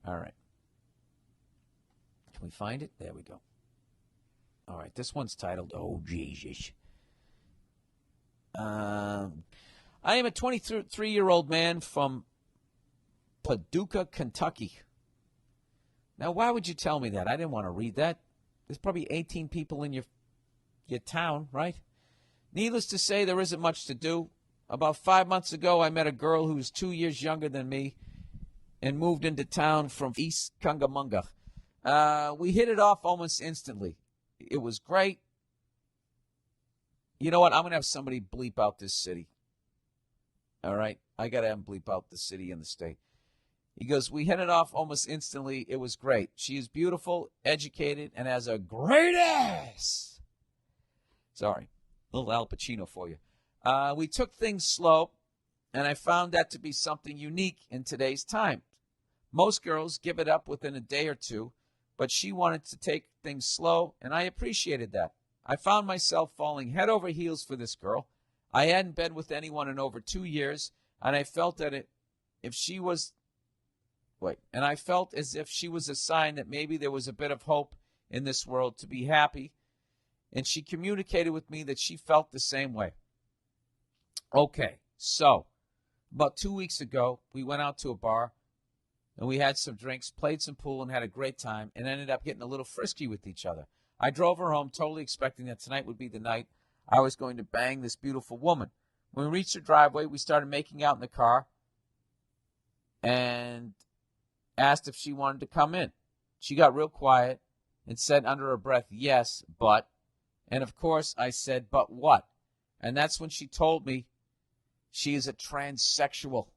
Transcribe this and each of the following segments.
All right. Can we find it? There we go. All right. This one's titled, Oh, Jesus. I am a 23-year-old man from Paducah, Kentucky. Now, why would you tell me that? I didn't want to read that. There's probably 18 people in your town, right? Needless to say, there isn't much to do. About 5 months ago, I met a girl who was 2 years younger than me and moved into town from East Cungamunga. We hit it off almost instantly. It was great. You know what? I'm going to have somebody bleep out this city. All right? I got to have him bleep out the city and the state. He goes, we hit it off almost instantly. It was great. She is beautiful, educated, and has a great ass. Sorry. Little Al Pacino for you. We took things slow, and I found that to be something unique in today's time. Most girls give it up within a day or two, but she wanted to take things slow, and I appreciated that. I found myself falling head over heels for this girl. I hadn't been with anyone in over 2 years, and I felt that I felt as if she was a sign that maybe there was a bit of hope in this world to be happy, and she communicated with me that she felt the same way. Okay, so about 2 weeks ago, we went out to a bar, and we had some drinks, played some pool, and had a great time, and ended up getting a little frisky with each other. I drove her home totally expecting that tonight would be the night I was going to bang this beautiful woman. When we reached her driveway, we started making out in the car and asked if she wanted to come in. She got real quiet and said under her breath, yes, but. And of course, I said, but what? And that's when she told me she is a transsexual.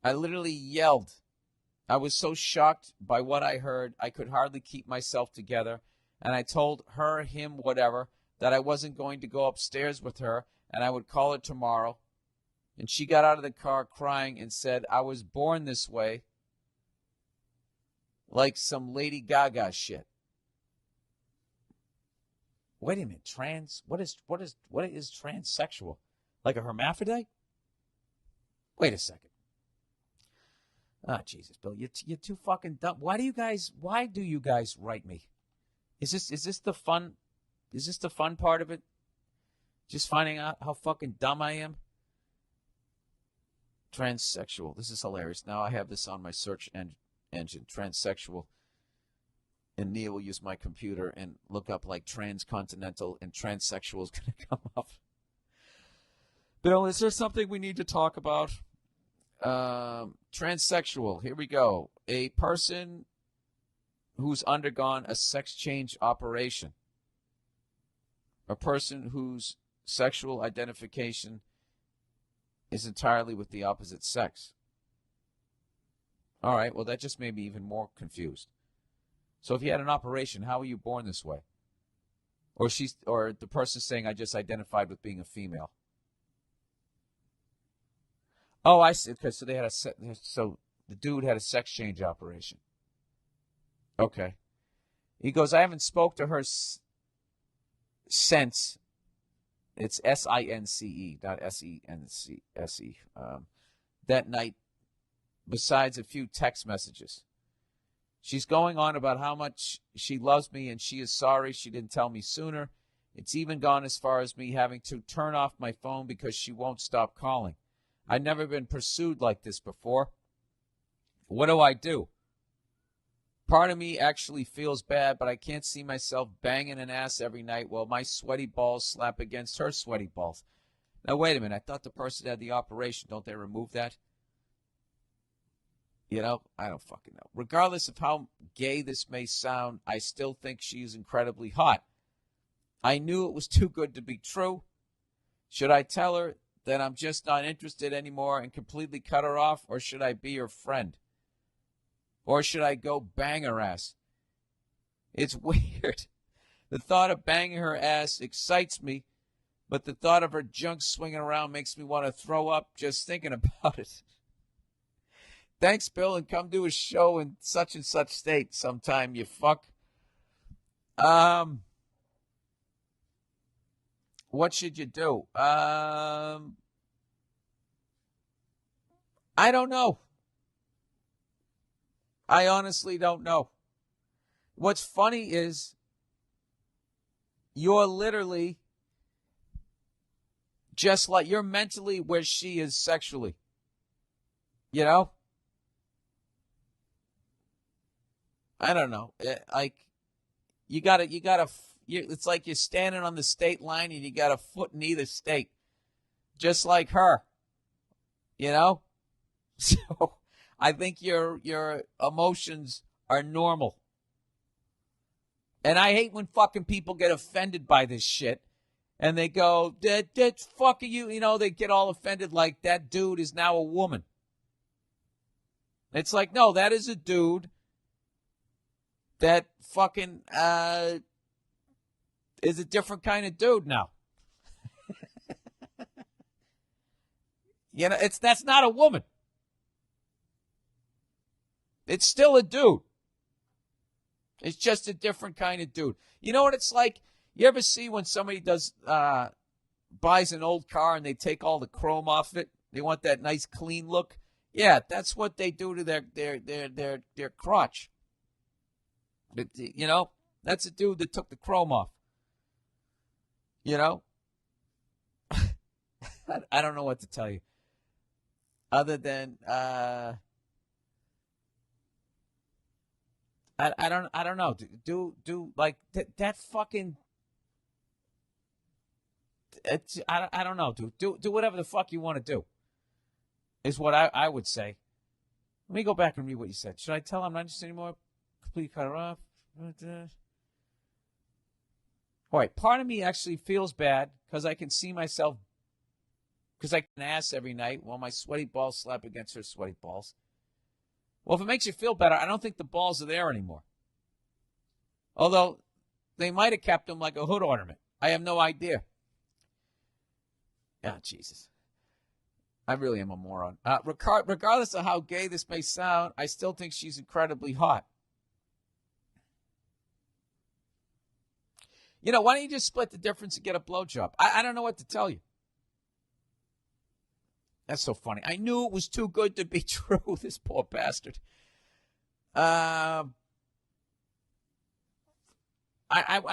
I literally yelled. I was so shocked by what I heard, I could hardly keep myself together. And I told her, him, whatever, that I wasn't going to go upstairs with her and I would call her tomorrow. And she got out of the car crying and said, I was born this way, like some Lady Gaga shit. Wait a minute, what is transsexual? Like a hermaphrodite? Wait a second. Ah, Jesus, Bill, you're too fucking dumb. Why do you guys write me? Is this the fun part of it? Just finding out how fucking dumb I am? Transsexual. This is hilarious. Now I have this on my search engine. Transsexual. And Neil will use my computer and look up like transcontinental, and transsexual is going to come up. Bill, is there something we need to talk about? Transsexual. Here we go. A person who's undergone a sex change operation. A person whose sexual identification is entirely with the opposite sex. All right, well, that just made me even more confused. So if you had an operation, how were you born this way? Or the person saying, I just identified with being a female. Oh, I see. Okay, so the dude had a sex change operation. Okay. He goes, I haven't spoke to her since. It's S-I-N-C-E, not S-E-N-C-S-E. That night, besides a few text messages. She's going on about how much she loves me and she is sorry she didn't tell me sooner. It's even gone as far as me having to turn off my phone because she won't stop calling. I've never been pursued like this before. What do I do? Part of me actually feels bad, but I can't see myself banging an ass every night while my sweaty balls slap against her sweaty balls. Now, wait a minute. I thought the person had the operation. Don't they remove that? You know, I don't fucking know. Regardless of how gay this may sound, I still think she's incredibly hot. I knew it was too good to be true. Should I tell her that I'm just not interested anymore and completely cut her off, or should I be her friend? Or should I go bang her ass? It's weird. The thought of banging her ass excites me, but the thought of her junk swinging around makes me want to throw up just thinking about it. Thanks, Bill, and come do a show in such and such state sometime, you fuck. What should you do? I don't know. I honestly don't know. What's funny is you're literally just like, you're mentally where she is sexually. You know? I don't know. Like, it's like you're standing on the state line and you got a foot in either state. Just like her. You know? So I think your emotions are normal. And I hate when fucking people get offended by this shit. And they go, that fuck you. You know, they get all offended like that dude is now a woman. It's like, no, that is a dude that fucking is a different kind of dude now. You know, that's not a woman. It's still a dude. It's just a different kind of dude. You know what it's like? You ever see when somebody buys an old car and they take all the chrome off it? They want that nice clean look. Yeah, that's what they do to their crotch. You know, that's a dude that took the chrome off. You know, I don't know what to tell you, other than I don't know. Do like that fucking. I don't know. Do whatever the fuck you want to do. Is what I would say. Let me go back and read what you said. Should I tell him not interested anymore? Complete cut her off. All right. Part of me actually feels bad because I can see myself, because I can ass every night while my sweaty balls slap against her sweaty balls. Well, if it makes you feel better, I don't think the balls are there anymore. Although they might have kept them like a hood ornament. I have no idea. Ah, Jesus. I really am a moron. Regardless of how gay this may sound, I still think she's incredibly hot. You know, why don't you just split the difference and get a blowjob? I don't know what to tell you. That's so funny. I knew it was too good to be true, this poor bastard. I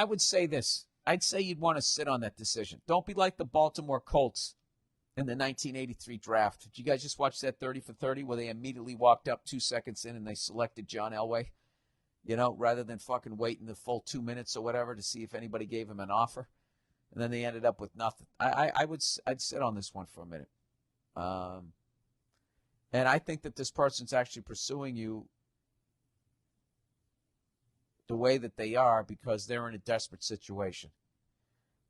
would say this. I'd say you'd want to sit on that decision. Don't be like the Baltimore Colts in the 1983 draft. Did you guys just watch that 30 for 30 where they immediately walked up 2 seconds in and they selected John Elway? You know, rather than fucking waiting the full 2 minutes or whatever to see if anybody gave him an offer. And then they ended up with nothing. I'd sit on this one for a minute. And I think that this person's actually pursuing you the way that they are because they're in a desperate situation,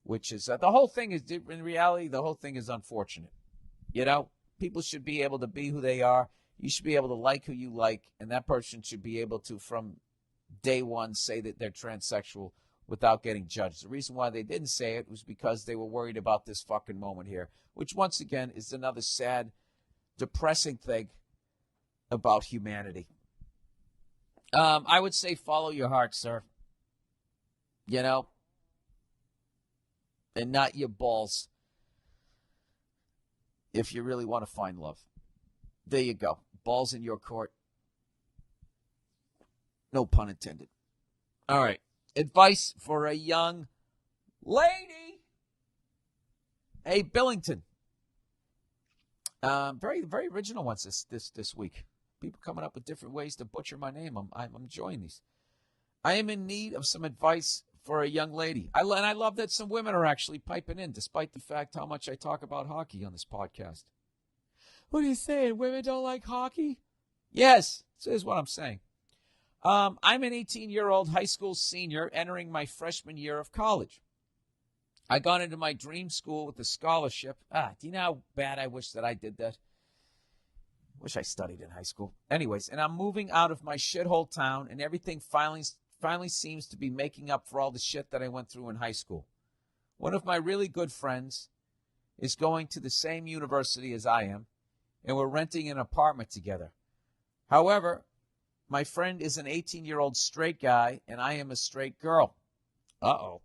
which is the whole thing is, in reality, the whole thing is unfortunate. You know, people should be able to be who they are. You should be able to like who you like, and that person should be able to, from day one, say that they're transsexual without getting judged. The reason why they didn't say it was because they were worried about this fucking moment here, which once again is another sad, depressing thing about humanity. I would say follow your heart, sir. You know, and not your balls if you really want to find love. There you go. Balls in your court. No pun intended. All right. Advice for a young lady. Hey, Billington. Very, very original ones this week. People coming up with different ways to butcher my name. I'm enjoying these. I am in need of some advice for a young lady. And I love that some women are actually piping in, despite the fact how much I talk about hockey on this podcast. What are you saying? Women don't like hockey? Yes, this is what I'm saying. I'm an 18-year-old high school senior entering my freshman year of college. I got into my dream school with a scholarship. Do you know how bad I wish that I did that? Wish I studied in high school. Anyways, and I'm moving out of my shithole town, and everything finally seems to be making up for all the shit that I went through in high school. One of my really good friends is going to the same university as I am, and we're renting an apartment together. However, my friend is an 18-year-old straight guy, and I am a straight girl. Uh-oh.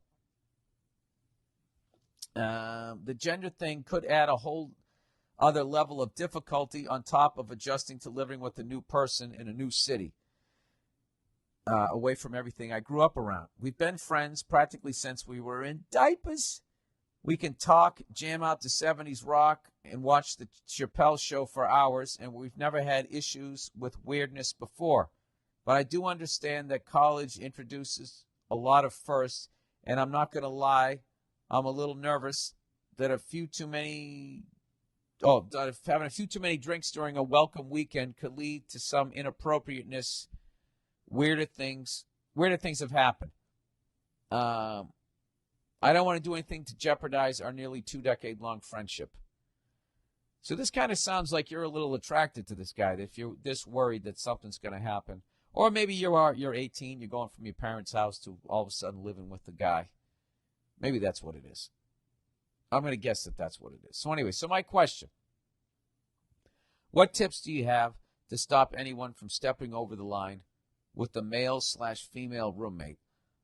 The gender thing could add a other level of difficulty on top of adjusting to living with a new person in a new city, away from everything I grew up around. We've been friends practically since we were in diapers. We can talk, jam out to 70s rock, and watch the Chappelle Show for hours, and we've never had issues with weirdness before. But I do understand that college introduces a lot of firsts, and I'm not going to lie, I'm a little nervous that having a few too many drinks during a welcome weekend could lead to some inappropriateness. Weirder things have happened. I don't want to do anything to jeopardize our nearly 2-decade-long friendship. So this kind of sounds like you're a little attracted to this guy, that if you're this worried that something's going to happen. Or maybe you're 18, you're going from your parents' house to all of a sudden living with the guy. Maybe that's what it is. I'm going to guess that that's what it is. So anyway, my question. What tips do you have to stop anyone from stepping over the line with a male/female roommate?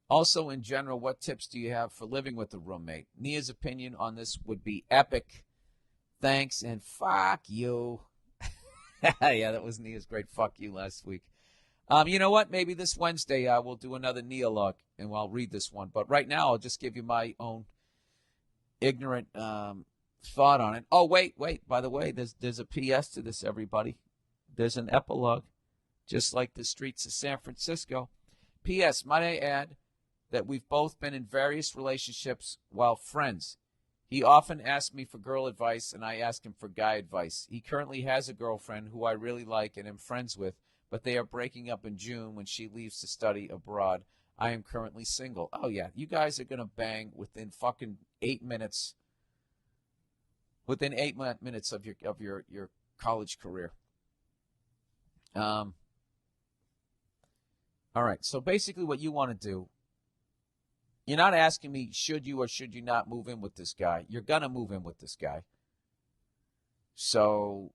Also, in general, what tips do you have for living with a roommate? Nia's opinion on this would be epic. Thanks, and fuck you. Yeah, that was Nia's great fuck you last week. You know what? Maybe this Wednesday we'll do another Nia log, and I'll read this one. But right now, I'll just give you my own ignorant thought on it. Oh, wait. By the way, there's a PS to this, everybody. There's an epilogue, just like the streets of San Francisco. PS, might I add that we've both been in various relationships while friends. He often asks me for girl advice, and I ask him for guy advice. He currently has a girlfriend who I really like and am friends with, but they are breaking up in June when she leaves to study abroad. I am currently single. Oh, yeah, you guys are going to bang within fucking 8 minutes. Within 8 minutes of your college career. All right, so basically what you want to do, you're not asking me should you or should you not move in with this guy. You're going to move in with this guy. So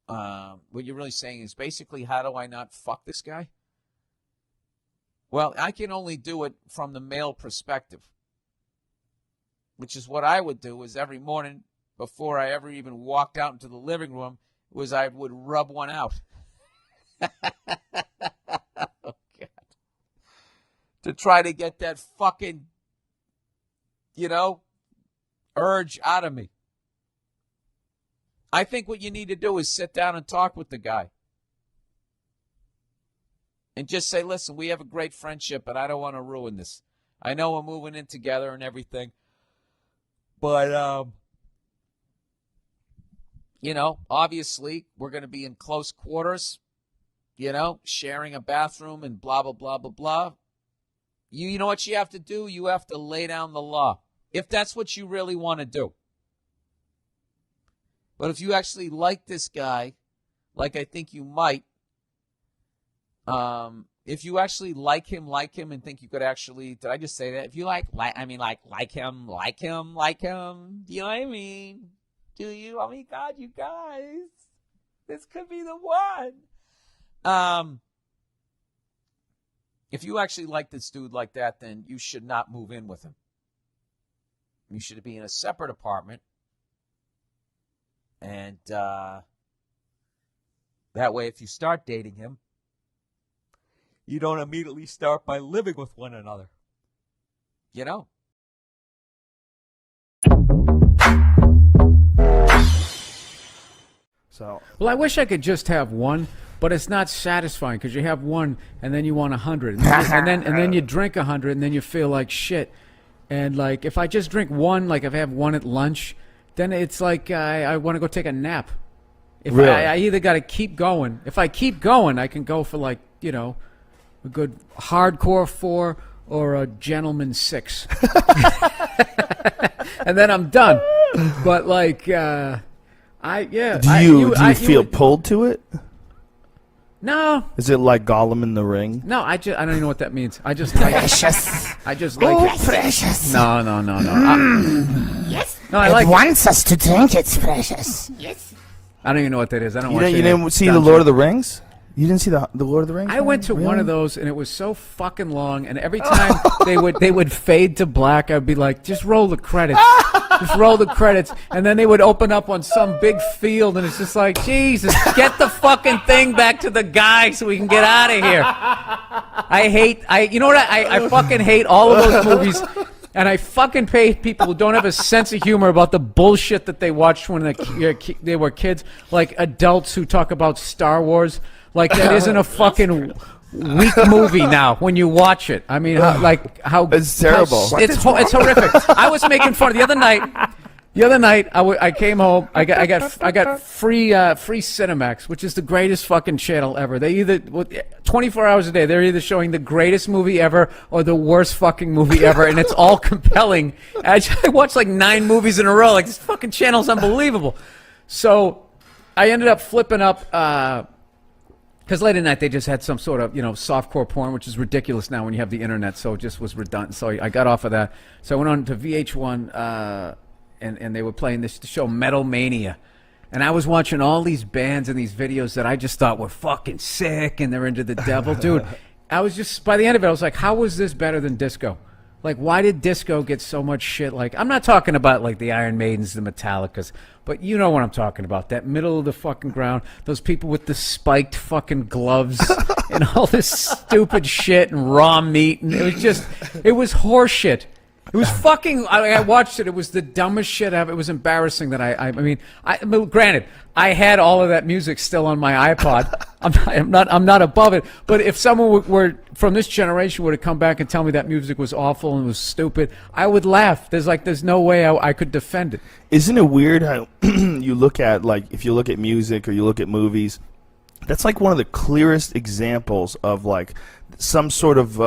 what you're really saying is basically, how do I not fuck this guy? Well, I can only do it from the male perspective, which is what I would do is every morning before I ever even walked out into the living room was I would rub one out. Oh, God. To try to get that fucking, urge out of me. I think what you need to do is sit down and talk with the guy. And just say, listen, we have a great friendship, but I don't want to ruin this. I know we're moving in together and everything. But, obviously we're going to be in close quarters, sharing a bathroom and blah, blah, blah, blah, blah. You know what you have to do? You have to lay down the law. If that's what you really want to do. But if you actually like this guy, like I think you might, if you actually like him and think you could actually, did I just say that? If you like him, do you know what I mean? Do you? Oh my God, you guys, this could be the one. If you actually like this dude like that, then you should not move in with him. You should be in a separate apartment. And that way, if you start dating him, you don't immediately start by living with one another. So. Well, I wish I could just have one, but it's not satisfying because you have one and then you want 100, and then you drink 100 and then you feel like shit. And like if I just drink one, like if I have one at lunch, then it's like I want to go take a nap. If really? I either got to keep going. If I keep going, I can go for like a good hardcore 4 or a gentleman 6, and then I'm done. But like do you feel pulled to it? No. Is it like Gollum in the Ring? No, I don't even know what that means. I just precious. I just like it. Precious. No. Yes. No, I it like wants us to drink. It's precious. Yes. I don't even know what that is. I don't. You didn't see the Lord of the Rings? You didn't see the Lord of the Rings? I went to Really? one of those, and it was so fucking long. And every time they would fade to black, I'd be like, "Just roll the credits, just roll the credits." And then they would open up on some big field, and it's just like, Jesus, get the fucking thing back to the guy so we can get out of here. You know what? I fucking hate all of those movies. And I fucking pay people who don't have a sense of humor about the bullshit that they watched when they were kids, like adults who talk about Star Wars. Like that isn't a fucking weak movie now when you watch it. I mean, how it's terrible. It's horrific. I was making fun the other night. I came home. I got free Cinemax, which is the greatest fucking channel ever. They either 24 hours a day they're either showing the greatest movie ever or the worst fucking movie ever, and it's all compelling. I watched like 9 movies in a row. Like, this fucking channel's unbelievable. So I ended up flipping up. Because late at night they just had some sort of, softcore porn, which is ridiculous now when you have the internet. So it just was redundant. So I got off of that. So I went on to VH1, and they were playing this show Metal Mania. And I was watching all these bands and these videos that I just thought were fucking sick, and they're into the devil. Dude, I was just, by the end of it, I was like, how was this better than disco? Like, why did disco get so much shit? Like, I'm not talking about, like, the Iron Maidens, the Metallicas, but you know what I'm talking about. That middle of the fucking ground, those people with the spiked fucking gloves and all this stupid shit and raw meat. And it was horse shit. It was fucking, I watched it. It was the dumbest shit ever. It was embarrassing that I mean, granted, I had all of that music still on my iPod. I'm not above it. But if someone were from this generation were to come back and tell me that music was awful and was stupid, I would laugh. There's no way I could defend it. Isn't it weird how you look at, like, if you look at music or you look at movies, that's like one of the clearest examples of, like, some sort of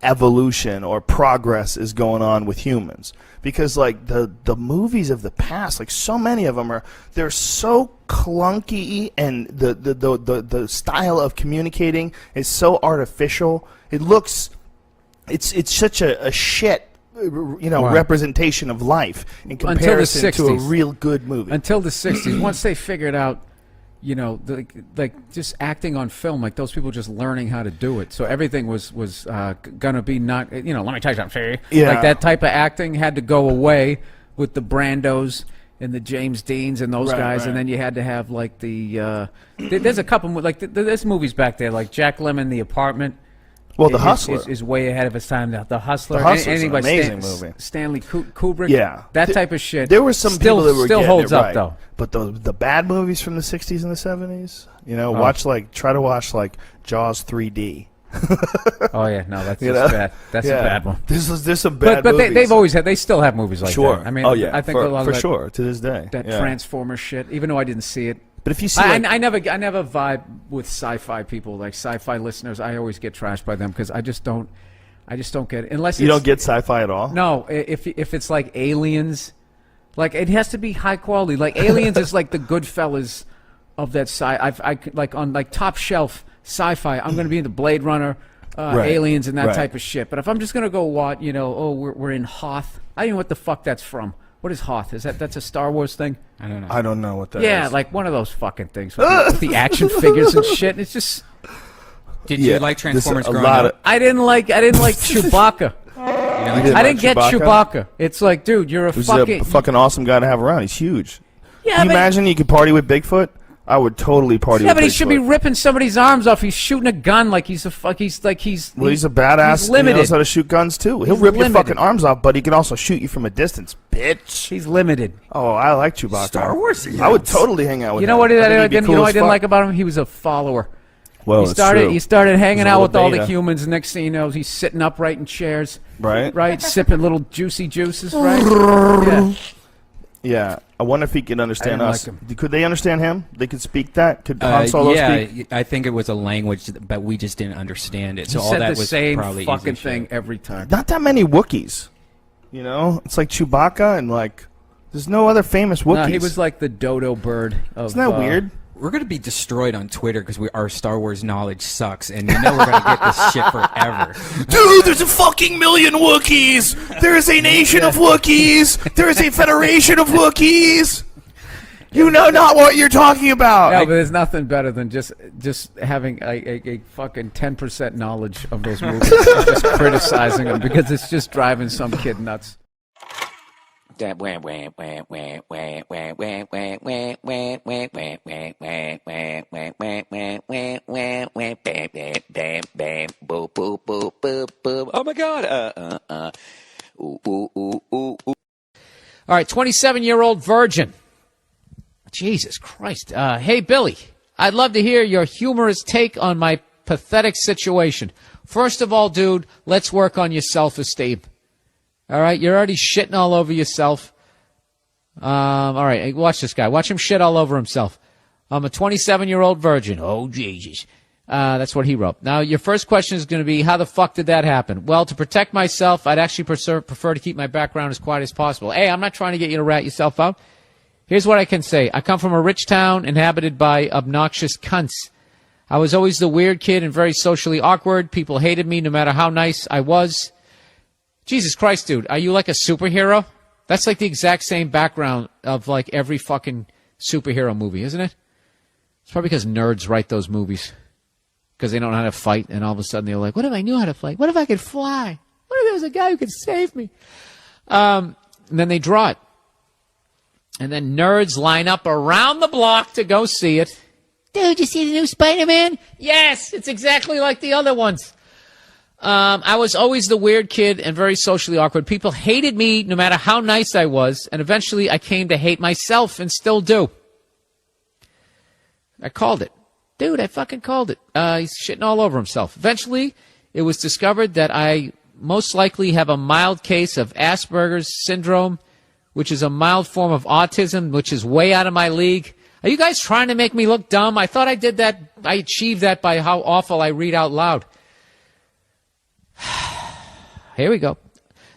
evolution or progress is going on with humans, because like the movies of the past, like so many of them they're so clunky, and the style of communicating is so artificial. It's such a shit Wow. representation of life in comparison to a real good movie. Until the 60s, once they figured out, like just acting on film, like those people just learning how to do it. So everything was gonna be not, let me tell you something. Yeah. Like that type of acting had to go away with the Brandos and the James Deans and those guys, right. and then you had to have like there's a couple like there's movies back there like Jack Lemmon, The Apartment. Well, The Hustler is way ahead of its time now. The Hustler. The Hustler's anything an by amazing movie. Stanley Kubrick. Yeah. That type of shit. There were some people that were still getting holds it up right. though. But the bad movies from the 60s and the 70s, try to watch like Jaws 3D. Oh yeah, no, that's just bad. That's a bad one. There's some bad But movies. they've always had. They still have movies like Sure. that. I mean, oh yeah, I think a lot for of that, sure to this day. that yeah. Transformer shit. Even though I didn't see it, But if you see, I never vibe with sci-fi people. Like sci-fi listeners, I always get trashed by them because I just don't get it. Unless you don't get sci-fi at all. No, if it's like Aliens, like it has to be high quality. Like Aliens is like the Goodfellas of that I like on like top shelf sci-fi. I'm going to be into Blade Runner, Aliens, and that type of shit. But if I'm just going to go watch, we're in Hoth. I don't know what the fuck that's from. What is Hoth? That's a Star Wars thing? I don't know. I don't know what that is. Yeah, like one of those fucking things with the action figures and shit. It's just. Did you like Transformers growing up? I didn't like Chewbacca. I didn't get Chewbacca. It's like, dude, you're a Who's fucking a fucking awesome guy to have around. He's huge. Yeah, Can you imagine you could party with Bigfoot? I would totally party with Bigfoot. but he should be ripping somebody's arms off. He's shooting a gun like he's a fuck. He's Well, he's a badass. He's limited. He knows how to shoot guns too. He'll rip your fucking arms off, but he can also shoot you from a distance, bitch. He's limited. Oh, I like Chewbacca. Star Wars. I would totally hang out with him. You know what? I think he'd be didn't. cool You know what I as didn't fuck. like about him? He was a follower. Well, He started hanging He's a out little with all the beta. humans. Next thing you know, he's sitting upright in chairs. Right. Sipping little juicy juices. Right. Yeah. Yeah. I wonder if he could understand I didn't us. like Could they understand him? They could speak that? Could Han Solo speak? Yeah, I think it was a language, but we just didn't understand it. So He all said that the was same probably fucking easy thing shit. every time. Not that many Wookiees. It's like Chewbacca and like there's no other famous Wookiees. No, he was like the dodo bird of. Isn't that weird? We're going to be destroyed on Twitter because our Star Wars knowledge sucks, and we're going to get this shit forever. Dude, there's a fucking million Wookiees! There is a nation of Wookiees! There is a federation of Wookiees! You know not what you're talking about. No, but there's nothing better than just having a fucking 10% knowledge of those movies and just criticizing them because it's just driving some kid nuts. Oh my God! All right, 27-year-old virgin. Jesus Christ. Hey, Billy, I'd love to hear your humorous take on my pathetic situation. First of all, dude, let's work on your self-esteem. All right, you're already shitting all over yourself. All right, watch this guy. Watch him shit all over himself. I'm a 27-year-old virgin. Oh, Jesus. That's what he wrote. Now, your first question is going to be, how the fuck did that happen? Well, to protect myself, I'd actually prefer to keep my background as quiet as possible. Hey, I'm not trying to get you to rat yourself out. Here's what I can say. I come from a rich town inhabited by obnoxious cunts. I was always the weird kid and very socially awkward. People hated me no matter how nice I was. Jesus Christ, dude, are you like a superhero? That's like the exact same background of like every fucking superhero movie, isn't it? It's probably because nerds write those movies. Because they don't know how to fight, and all of a sudden they're like, what if I knew how to fight? What if I could fly? What if there was a guy who could save me? And then they draw it. And then nerds line up around the block to go see it. Dude, you see the new Spider-Man? Yes, it's exactly like the other ones. I was always the weird kid and very socially awkward. People hated me no matter how nice I was, and eventually I came to hate myself and still do. I called it. Dude, I fucking called it. He's shitting all over himself. Eventually, it was discovered that I most likely have a mild case of Asperger's syndrome, which is a mild form of autism, which is way out of my league. Are you guys trying to make me look dumb? I thought I did that. I achieved that by how awful I read out loud. Here we go.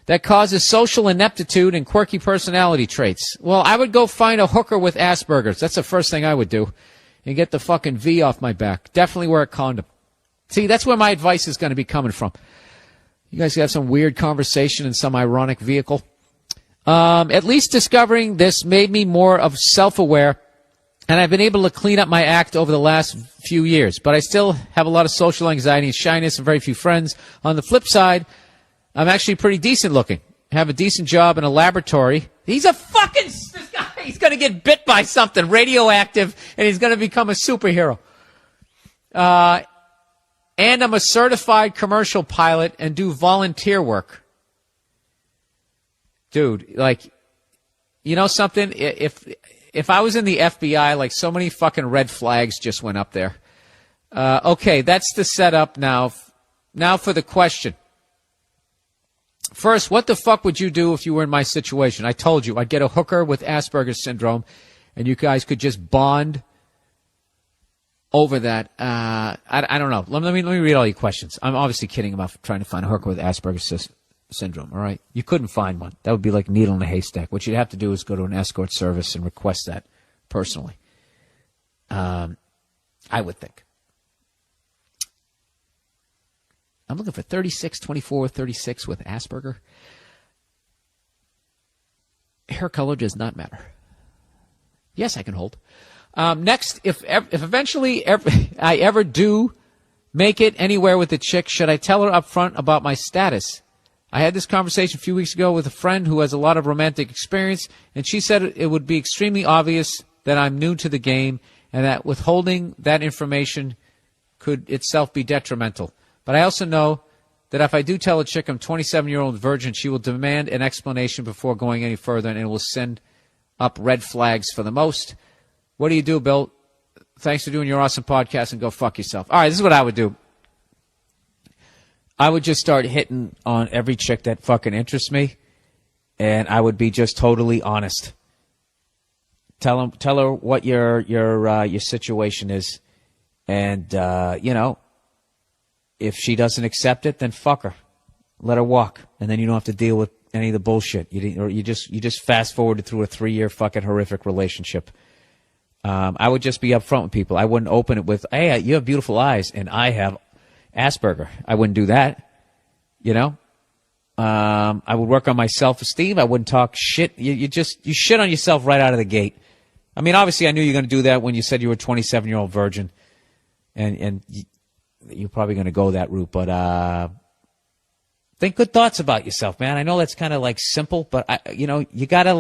That causes social ineptitude and quirky personality traits. Well, I would go find a hooker with Asperger's. That's the first thing I would do. And get the fucking V off my back. Definitely wear a condom. See, that's where my advice is going to be coming from. You guys have some weird conversation in some ironic vehicle. At least discovering this made me more of self-aware, and I've been able to clean up my act over the last few years. But I still have a lot of social anxiety and shyness and very few friends. On the flip side, I'm actually pretty decent looking. I have a decent job in a laboratory. He's a fucking... This guy, he's going to get bit by something radioactive, and he's going to become a superhero. And I'm a certified commercial pilot and do volunteer work. Dude, like, you know something? If I was in the FBI, like, so many fucking red flags just went up there. Okay, that's the setup now. Now for the question. First, what the fuck would you do if you were in my situation? I told you, I'd get a hooker with Asperger's syndrome, and you guys could just bond over that. I don't know. Let me read all your questions. I'm obviously kidding about trying to find a hooker with Asperger's syndrome, all right? You couldn't find one. That would be like needle in a haystack. What you'd have to do is go to an escort service and request that personally. I would think. I'm looking for 36, 24, 36 with Asperger. Hair color does not matter. Yes, I can hold. Next, if eventually I ever do make it anywhere with a chick, should I tell her up front about my status? I had this conversation a few weeks ago with a friend who has a lot of romantic experience, and she said it would be extremely obvious that I'm new to the game and that withholding that information could itself be detrimental. But I also know that if I do tell a chick I'm 27-year-old virgin, she will demand an explanation before going any further, and it will send up red flags for the most. What do you do, Bill? Thanks for doing your awesome podcast, and go fuck yourself. All right, this is what I would do. I would just start hitting on every chick that fucking interests me, and I would be just totally honest. Tell her what your situation is, and you know. If she doesn't accept it, then fuck her. Let her walk. And then you don't have to deal with any of the bullshit. You just fast forwarded through a 3-year fucking horrific relationship. I would just be upfront with people. I wouldn't open it with, hey, you have beautiful eyes and I have Asperger. I wouldn't do that. You know? I would work on my self-esteem. I wouldn't talk shit. You shit on yourself right out of the gate. I mean, obviously, I knew you were going to do that when you said you were a 27-year-old virgin, and you're probably going to go that route. But think good thoughts about yourself, man. I know that's kind of like simple, but you gotta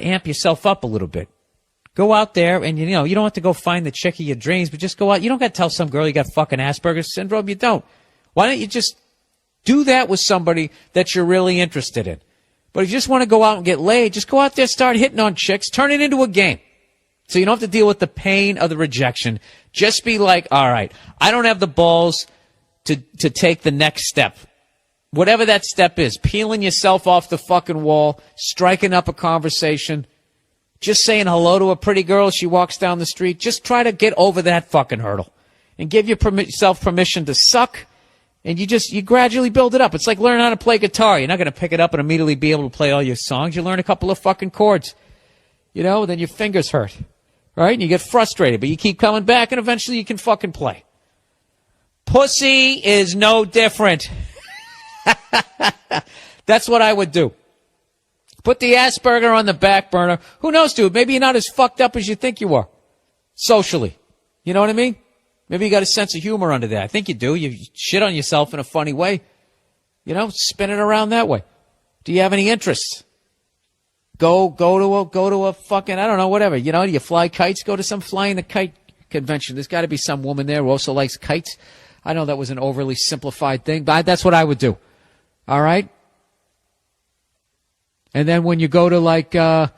amp yourself up a little bit. Go out there, and you don't have to go find the chick of your dreams, but just go out. You don't got to tell some girl you got fucking Asperger's syndrome. You don't. Why don't you just do that with somebody that you're really interested in? But if you just want to go out and get laid, just go out there, start hitting on chicks, turn it into a game. So you don't have to deal with the pain of the rejection. Just be like, all right, I don't have the balls to take the next step. Whatever that step is, peeling yourself off the fucking wall, striking up a conversation, just saying hello to a pretty girl as she walks down the street. Just try to get over that fucking hurdle and give yourself permission to suck. And you gradually build it up. It's like learning how to play guitar. You're not going to pick it up and immediately be able to play all your songs. You learn a couple of fucking chords, then your fingers hurt, right? And you get frustrated, but you keep coming back and eventually you can fucking play. Pussy is no different. That's what I would do. Put the Asperger on the back burner. Who knows, dude? Maybe you're not as fucked up as you think you are. Socially. You know what I mean? Maybe you got a sense of humor under there. I think you do. You shit on yourself in a funny way. Spin it around that way. Do you have any interests? Go to a fucking, I don't know, whatever. Do you fly kites? Go to some flying the kite convention. There's got to be some woman there who also likes kites. I know that was an overly simplified thing, but that's what I would do. All right? And then when you go to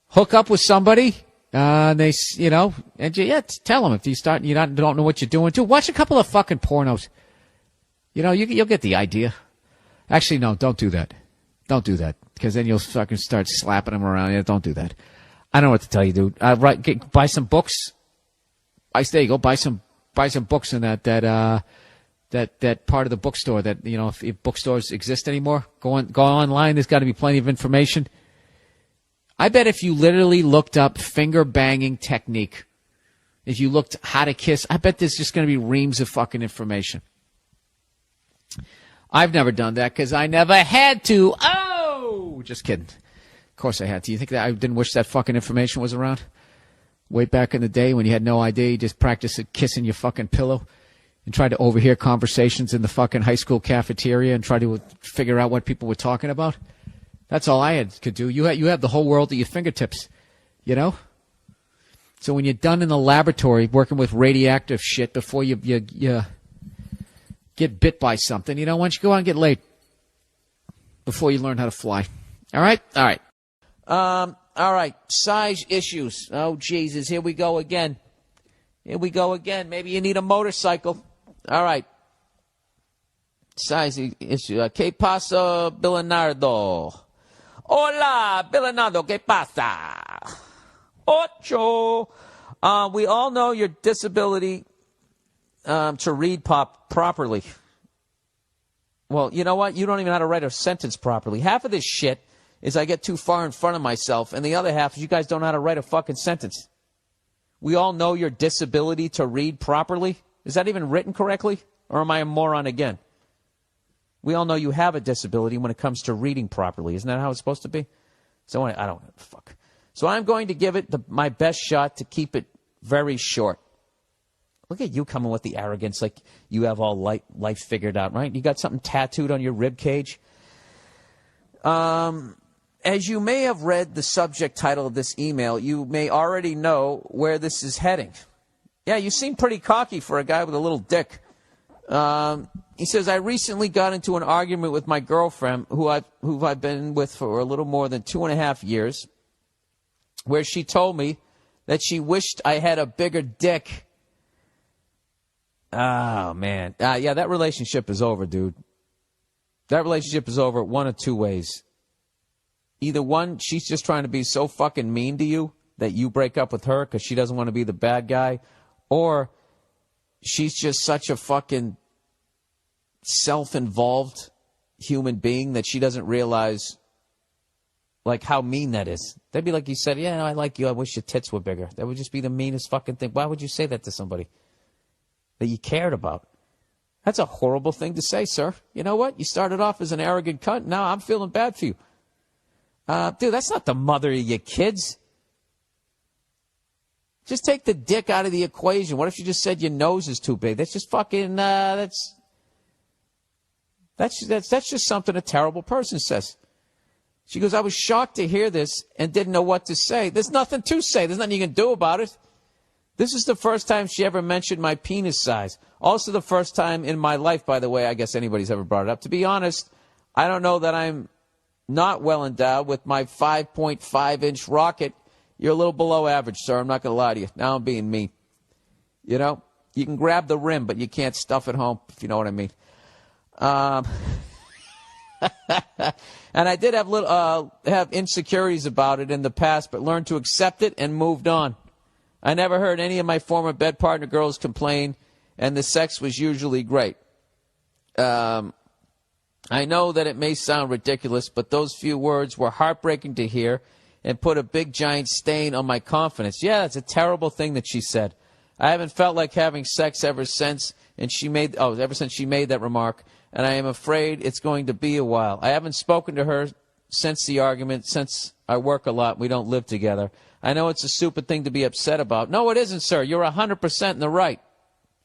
hook up with somebody, and they, and tell them if you start, don't know what you're doing too. Watch a couple of fucking pornos. You'll get the idea. Actually, no, don't do that. Don't do that, because then you'll fucking start slapping them around. Yeah, don't do that. I don't know what to tell you, dude. Buy some books. There you go. Buy some books in that part of the bookstore that, if bookstores exist anymore. Go online. There's got to be plenty of information. I bet if you literally looked up finger banging technique, if you looked how to kiss, I bet there's just going to be reams of fucking information. I've never done that because I never had to. Oh, just kidding. Of course I had to. You think that I didn't wish that fucking information was around? Way back in the day when you had no idea, you just practiced kissing your fucking pillow and tried to overhear conversations in the fucking high school cafeteria and try to figure out what people were talking about. That's all I could do. You have the whole world at your fingertips, So when you're done in the laboratory working with radioactive shit before you get bit by something, why don't you go out and get laid before you learn how to fly? All right? All right. All right. Size issues. Oh, Jesus. Here we go again. Maybe you need a motorcycle. All right. Size issue. ¿Qué pasa, Bernardo? Hola, Bernardo. ¿Qué pasa? Ocho. We all know your disability to read properly. Well, you know what? You don't even know how to write a sentence properly. Half of this shit is I get too far in front of myself, and the other half is you guys don't know how to write a fucking sentence. We all know your disability to read properly. Is that even written correctly? Or am I a moron again? We all know you have a disability when it comes to reading properly. Isn't that how it's supposed to be? So I don't fuck. So I'm going to give it my best shot to keep it very short. Look at you coming with the arrogance like you have all life figured out, right? You got something tattooed on your rib cage. As you may have read the subject title of this email, you may already know where this is heading. Yeah, you seem pretty cocky for a guy with a little dick. He says, I recently got into an argument with my girlfriend, who I've been with for a little more than 2.5 years, where she told me that she wished I had a bigger dick. Oh, man. Yeah, that relationship is over, dude. That relationship is over one of two ways. Either one, she's just trying to be so fucking mean to you that you break up with her because she doesn't want to be the bad guy, or she's just such a fucking self-involved human being that she doesn't realize like how mean that is. That'd be like you said, yeah, no, I like you, I wish your tits were bigger. That would just be the meanest fucking thing. Why would you say that to somebody that you cared about? That's a horrible thing to say, sir. You know what? You started off as an arrogant cunt. Now I'm feeling bad for you. Dude, that's not the mother of your kids. Just take the dick out of the equation. What if you just said your nose is too big? That's just fucking, that's just something a terrible person says. She goes, I was shocked to hear this and didn't know what to say. There's nothing to say. There's nothing you can do about it. This is the first time she ever mentioned my penis size. Also the first time in my life, by the way, I guess anybody's ever brought it up. To be honest, I don't know that I'm not well endowed with my 5.5-inch rocket. You're a little below average, sir. I'm not going to lie to you. Now I'm being mean. You know, you can grab the rim, but you can't stuff it home, if you know what I mean. And I did have insecurities about it in the past, but learned to accept it and moved on. I never heard any of my former bed partner girls complain, and the sex was usually great. I know that it may sound ridiculous, but those few words were heartbreaking to hear and put a big giant stain on my confidence. Yeah, it's a terrible thing that she said. I haven't felt like having sex ever since she made that remark, and I am afraid it's going to be a while. I haven't spoken to her since the argument, since I work a lot. We don't live together. I know it's a stupid thing to be upset about. No, it isn't, sir. You're 100% in the right.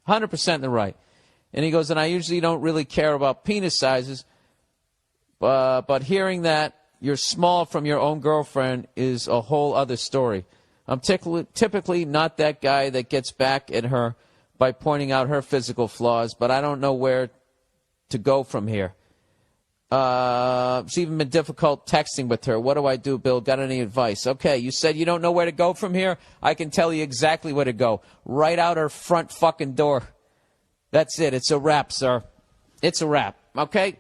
100% in the right. And he goes, and I usually don't really care about penis sizes, but hearing that you're small from your own girlfriend is a whole other story. I'm typically not that guy that gets back at her by pointing out her physical flaws, but I don't know where to go from here. It's even been difficult texting with her. What do I do, Bill? Got any advice? Okay, you said you don't know where to go from here? I can tell you exactly where to go. Right out her front fucking door. That's it. It's a wrap, sir. It's a wrap, okay?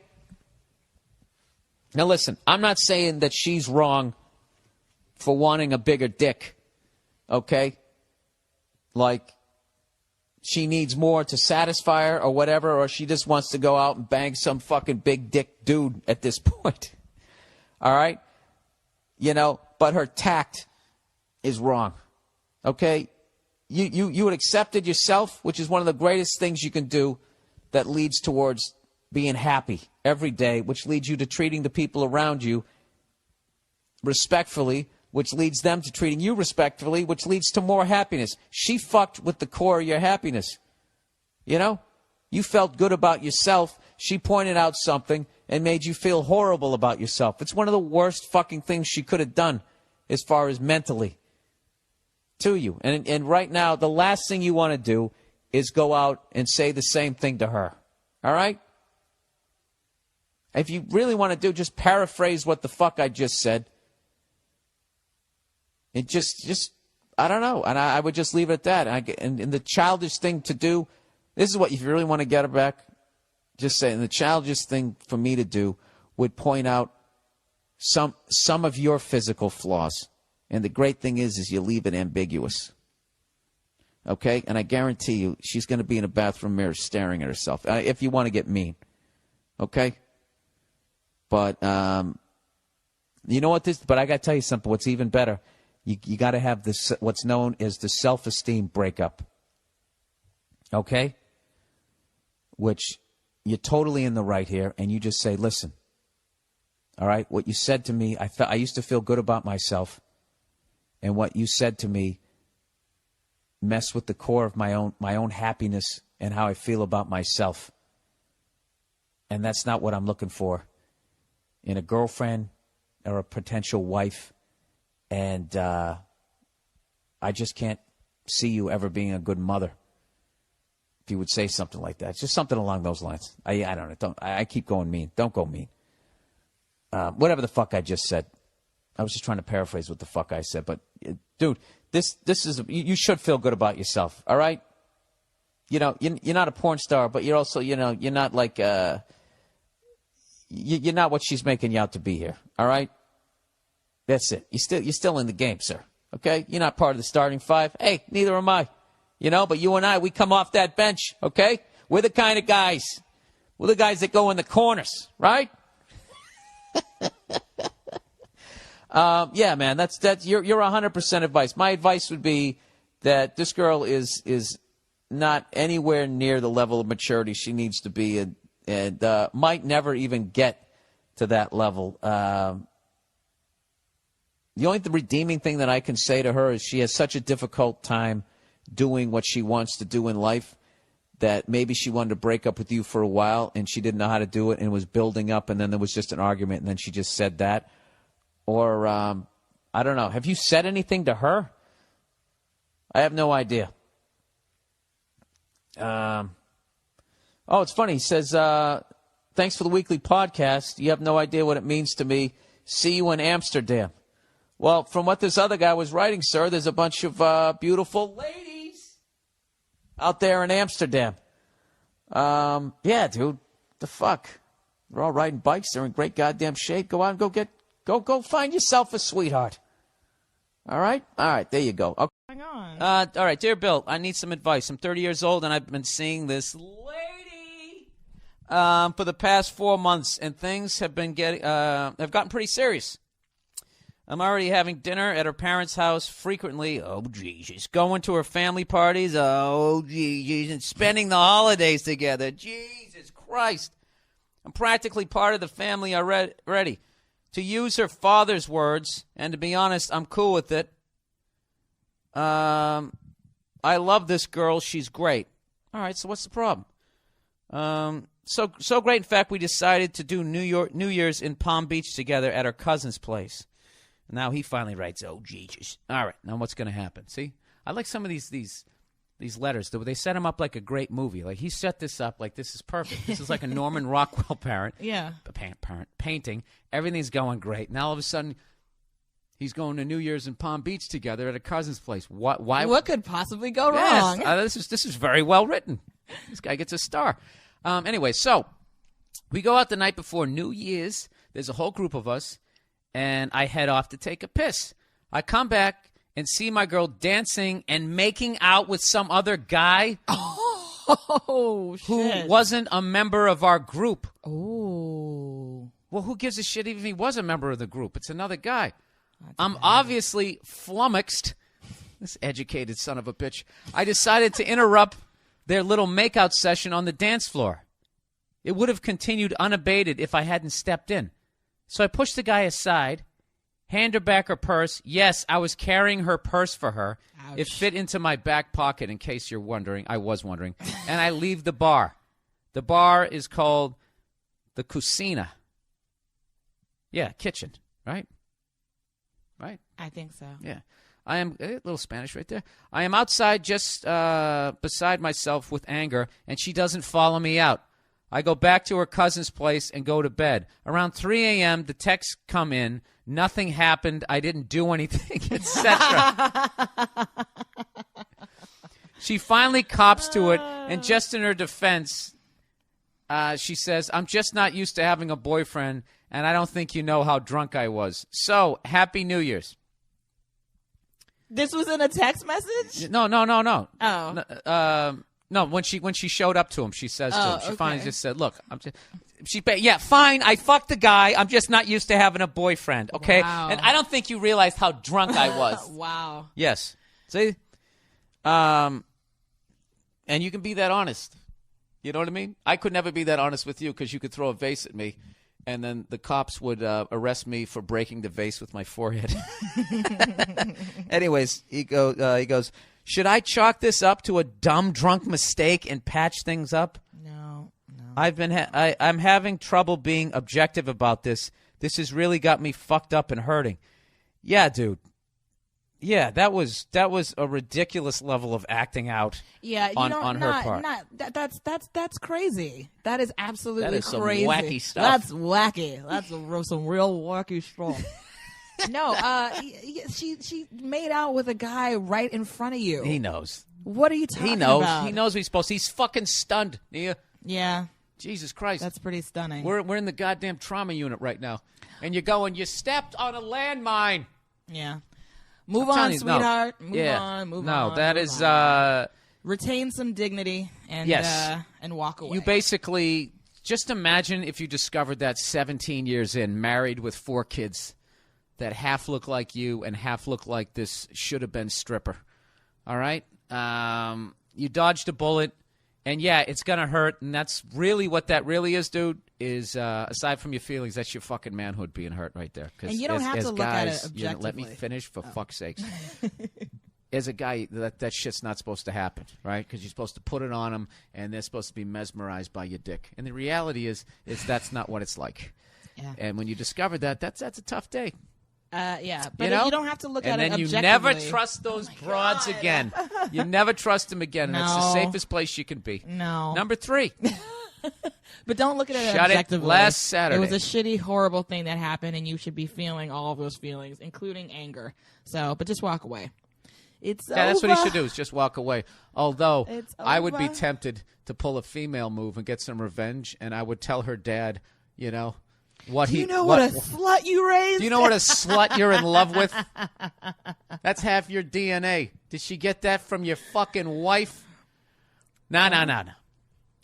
Now listen, I'm not saying that she's wrong for wanting a bigger dick, okay? Like, she needs more to satisfy her or whatever, or she just wants to go out and bang some fucking big dick dude at this point. All right? You know, but her tact is wrong. Okay? You would accept it yourself, which is one of the greatest things you can do that leads towards being happy every day, which leads you to treating the people around you respectfully, which leads them to treating you respectfully, which leads to more happiness. She fucked with the core of your happiness. You know? You felt good about yourself. She pointed out something and made you feel horrible about yourself. It's one of the worst fucking things she could have done as far as mentally to you. And right now, the last thing you want to do is go out and say the same thing to her. All right? If you really want to do, just paraphrase what the fuck I just said. It just I don't know. And I would just leave it at that. And the childish thing to do, this is what, if you really want to get her back, just say, and the childish thing for me to do would point out some of your physical flaws. And the great thing is you leave it ambiguous. Okay? And I guarantee you, she's going to be in a bathroom mirror staring at herself, if you want to get mean. Okay? But, you know what but I got to tell you something, what's even better. You got to have this, what's known as the self-esteem breakup. Okay? Which you're totally in the right here, and you just say, listen, all right, what you said to me, I used to feel good about myself, and what you said to me messed with the core of my own happiness and how I feel about myself. And that's not what I'm looking for in a girlfriend or a potential wife. And I just can't see you ever being a good mother. If you would say something like that. It's just something along those lines. I don't know. I keep going mean. Don't go mean. Whatever the fuck I just said. I was just trying to paraphrase what the fuck I said. But, dude, this is... You should feel good about yourself, all right? You know, you're not a porn star, but you're also, you know, you're not like... you're not what she's making you out to be here, all right? That's it. You're still in the game, sir. Okay? You're not part of the starting five. Hey, neither am I. You know, but you and I, we come off that bench, okay? We're the kind of guys. We're the guys that go in the corners, right? Yeah, man, that's you're 100% advice. My advice would be that this girl is not anywhere near the level of maturity she needs to be, and might never even get to that level. The only redeeming thing that I can say to her is she has such a difficult time doing what she wants to do in life that maybe she wanted to break up with you for a while and she didn't know how to do it and was building up and then there was just an argument and then she just said that. Or, I don't know. Have you said anything to her? I have no idea. Oh, it's funny. He says, thanks for the weekly podcast. You have no idea what it means to me. See you in Amsterdam. Well, from what this other guy was writing, sir, there's a bunch of beautiful ladies out there in Amsterdam. Yeah, dude. The fuck? They're all riding bikes. They're in great goddamn shape. Go out and go find yourself a sweetheart. All right? All right, there you go. Okay. Hang on. All right, dear Bill, I need some advice. I'm 30 years old, and I've been seeing this lady for the past 4 months, and things have gotten pretty serious. I'm already having dinner at her parents' house frequently. Oh, Jesus. Going to her family parties. Oh, Jesus. And spending the holidays together. Jesus Christ. I'm practically part of the family already. To use her father's words, and to be honest, I'm cool with it. I love this girl. She's great. All right, so what's the problem? So great, in fact, we decided to do New Year's in Palm Beach together at her cousin's place. Now he finally writes, oh, Jesus. All right, now what's going to happen? See, I like some of these letters. They set him up like a great movie. Like, he set this up like this is perfect. This is like a Norman Rockwell painting. Everything's going great. Now, all of a sudden, he's going to New Year's in Palm Beach together at a cousin's place. Why? What could possibly go wrong? Yes, this is very well written. This guy gets a star. Anyway, so we go out the night before New Year's. There's a whole group of us. And I head off to take a piss. I come back and see my girl dancing and making out with some other guy Oh, shit. who wasn't a member of our group. Oh. Well, who gives a shit even if he was a member of the group? It's another guy. I'm obviously flummoxed. This educated son of a bitch. I decided to interrupt their little makeout session on the dance floor. It would have continued unabated if I hadn't stepped in. So I pushed the guy aside, hand her back her purse. Yes, I was carrying her purse for her. Ouch. It fit into my back pocket, in case you're wondering. I was wondering. And I leave the bar. The bar is called the Cucina. Yeah, kitchen, right? Right? I think so. Yeah. I am a little Spanish right there. I am outside just beside myself with anger, and she doesn't follow me out. I go back to her cousin's place and go to bed. Around 3 a.m., the texts come in. Nothing happened. I didn't do anything, etc. She finally cops to it, and just in her defense, she says, I'm just not used to having a boyfriend, and I don't think you know how drunk I was. So, Happy New Year's. This was in a text message? No. Oh. No, when she showed up to him, she says to him, she finally okay. just said, look, fine, I fucked the guy. I'm just not used to having a boyfriend, okay? Wow. And I don't think you realized how drunk I was. Wow. Yes. See? And you can be that honest. You know what I mean? I could never be that honest with you because you could throw a vase at me, and then the cops would arrest me for breaking the vase with my forehead. Anyways, he goes, should I chalk this up to a dumb drunk mistake and patch things up? No. I'm having trouble being objective about this. This has really got me fucked up and hurting. Yeah, dude. Yeah, that was a ridiculous level of acting out. Yeah, on her part. That's crazy. That is absolutely That is some crazy. wacky stuff. That's wacky. That's some real wacky stuff. No, she made out with a guy right in front of you. He knows. What are you talking He knows. about? He knows what he's supposed to. He's fucking stunned, Nia. Yeah, Jesus Christ. that's pretty stunning. We're in the goddamn trauma unit right now. And you're going, you stepped on a landmine. Yeah. Move I'm on, telling you, no. sweetheart. Move Yeah. on. Move No, on. that move is on. Retain some dignity and Yes. And walk away. You basically just imagine if you discovered that 17 years in, married with 4 kids that half look like you and half look like this should have been stripper. All right? You dodged a bullet, and yeah, it's going to hurt, and that's really what that really is, dude. is aside from your feelings, that's your fucking manhood being hurt right there. And you don't have to look at it you know, let me objectively. finish, for fuck's sakes. As a guy, that shit's not supposed to happen, right? Because you're supposed to put it on them, and they're supposed to be mesmerized by your dick. And the reality is that's not what it's like. Yeah. And when you discover that, that's a tough day. Yeah, but You know? you don't have to look And at it then you objectively. never trust those broads again. You never trust them again, and it's the No. safest place you can be. No. Number 3. But don't look at it Shut it objectively. last Saturday. It was a shitty, horrible thing that happened, and you should be feeling all of those feelings, including anger. So, but just walk away. It's Yeah, that's what he over. should do, is just walk away. Although, It's I would be over. tempted to pull a female move and get some revenge, and I would tell her dad, you know, what Do he... you know what a slut you raised? Do you know what a slut you're in love with? That's half your DNA. Did she get that from your fucking wife? No.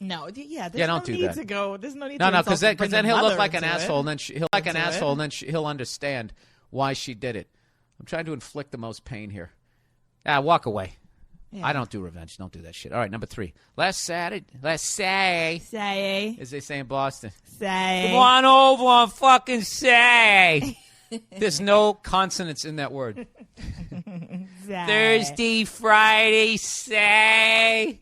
No, yeah, there's Yeah, no don't do need that. to go. There's no need No, to because insult then bring he'll the look like an mother into asshole, it. and then he'll like an Into asshole, it. and then he'll understand why she did it. I'm trying to inflict the most pain here. Walk away. Yeah. I don't do revenge. Don't do that shit. All right, number 3. Last Saturday, Say, as they say in Boston. say. Come on over and fucking say. There's no consonants in that word. Say. Thursday, Friday, say.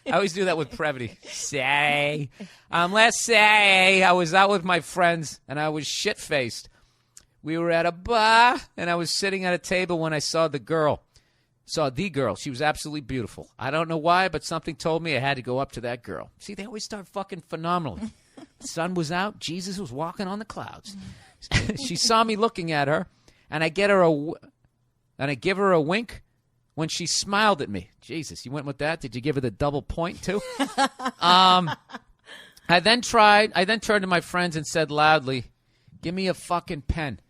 I always do that with brevity. Say. Last Saturday, I was out with my friends, and I was shit-faced. We were at a bar, and I was sitting at a table when I saw the girl. She was absolutely beautiful. I don't know why, but something told me I had to go up to that girl. See, they always start fucking phenomenally. The sun was out. Jesus was walking on the clouds. She saw me looking at her, and I give her a wink when she smiled at me. Jesus, you went with that? Did you give her the double point too? I then turned to my friends and said loudly, "Give me a fucking pen."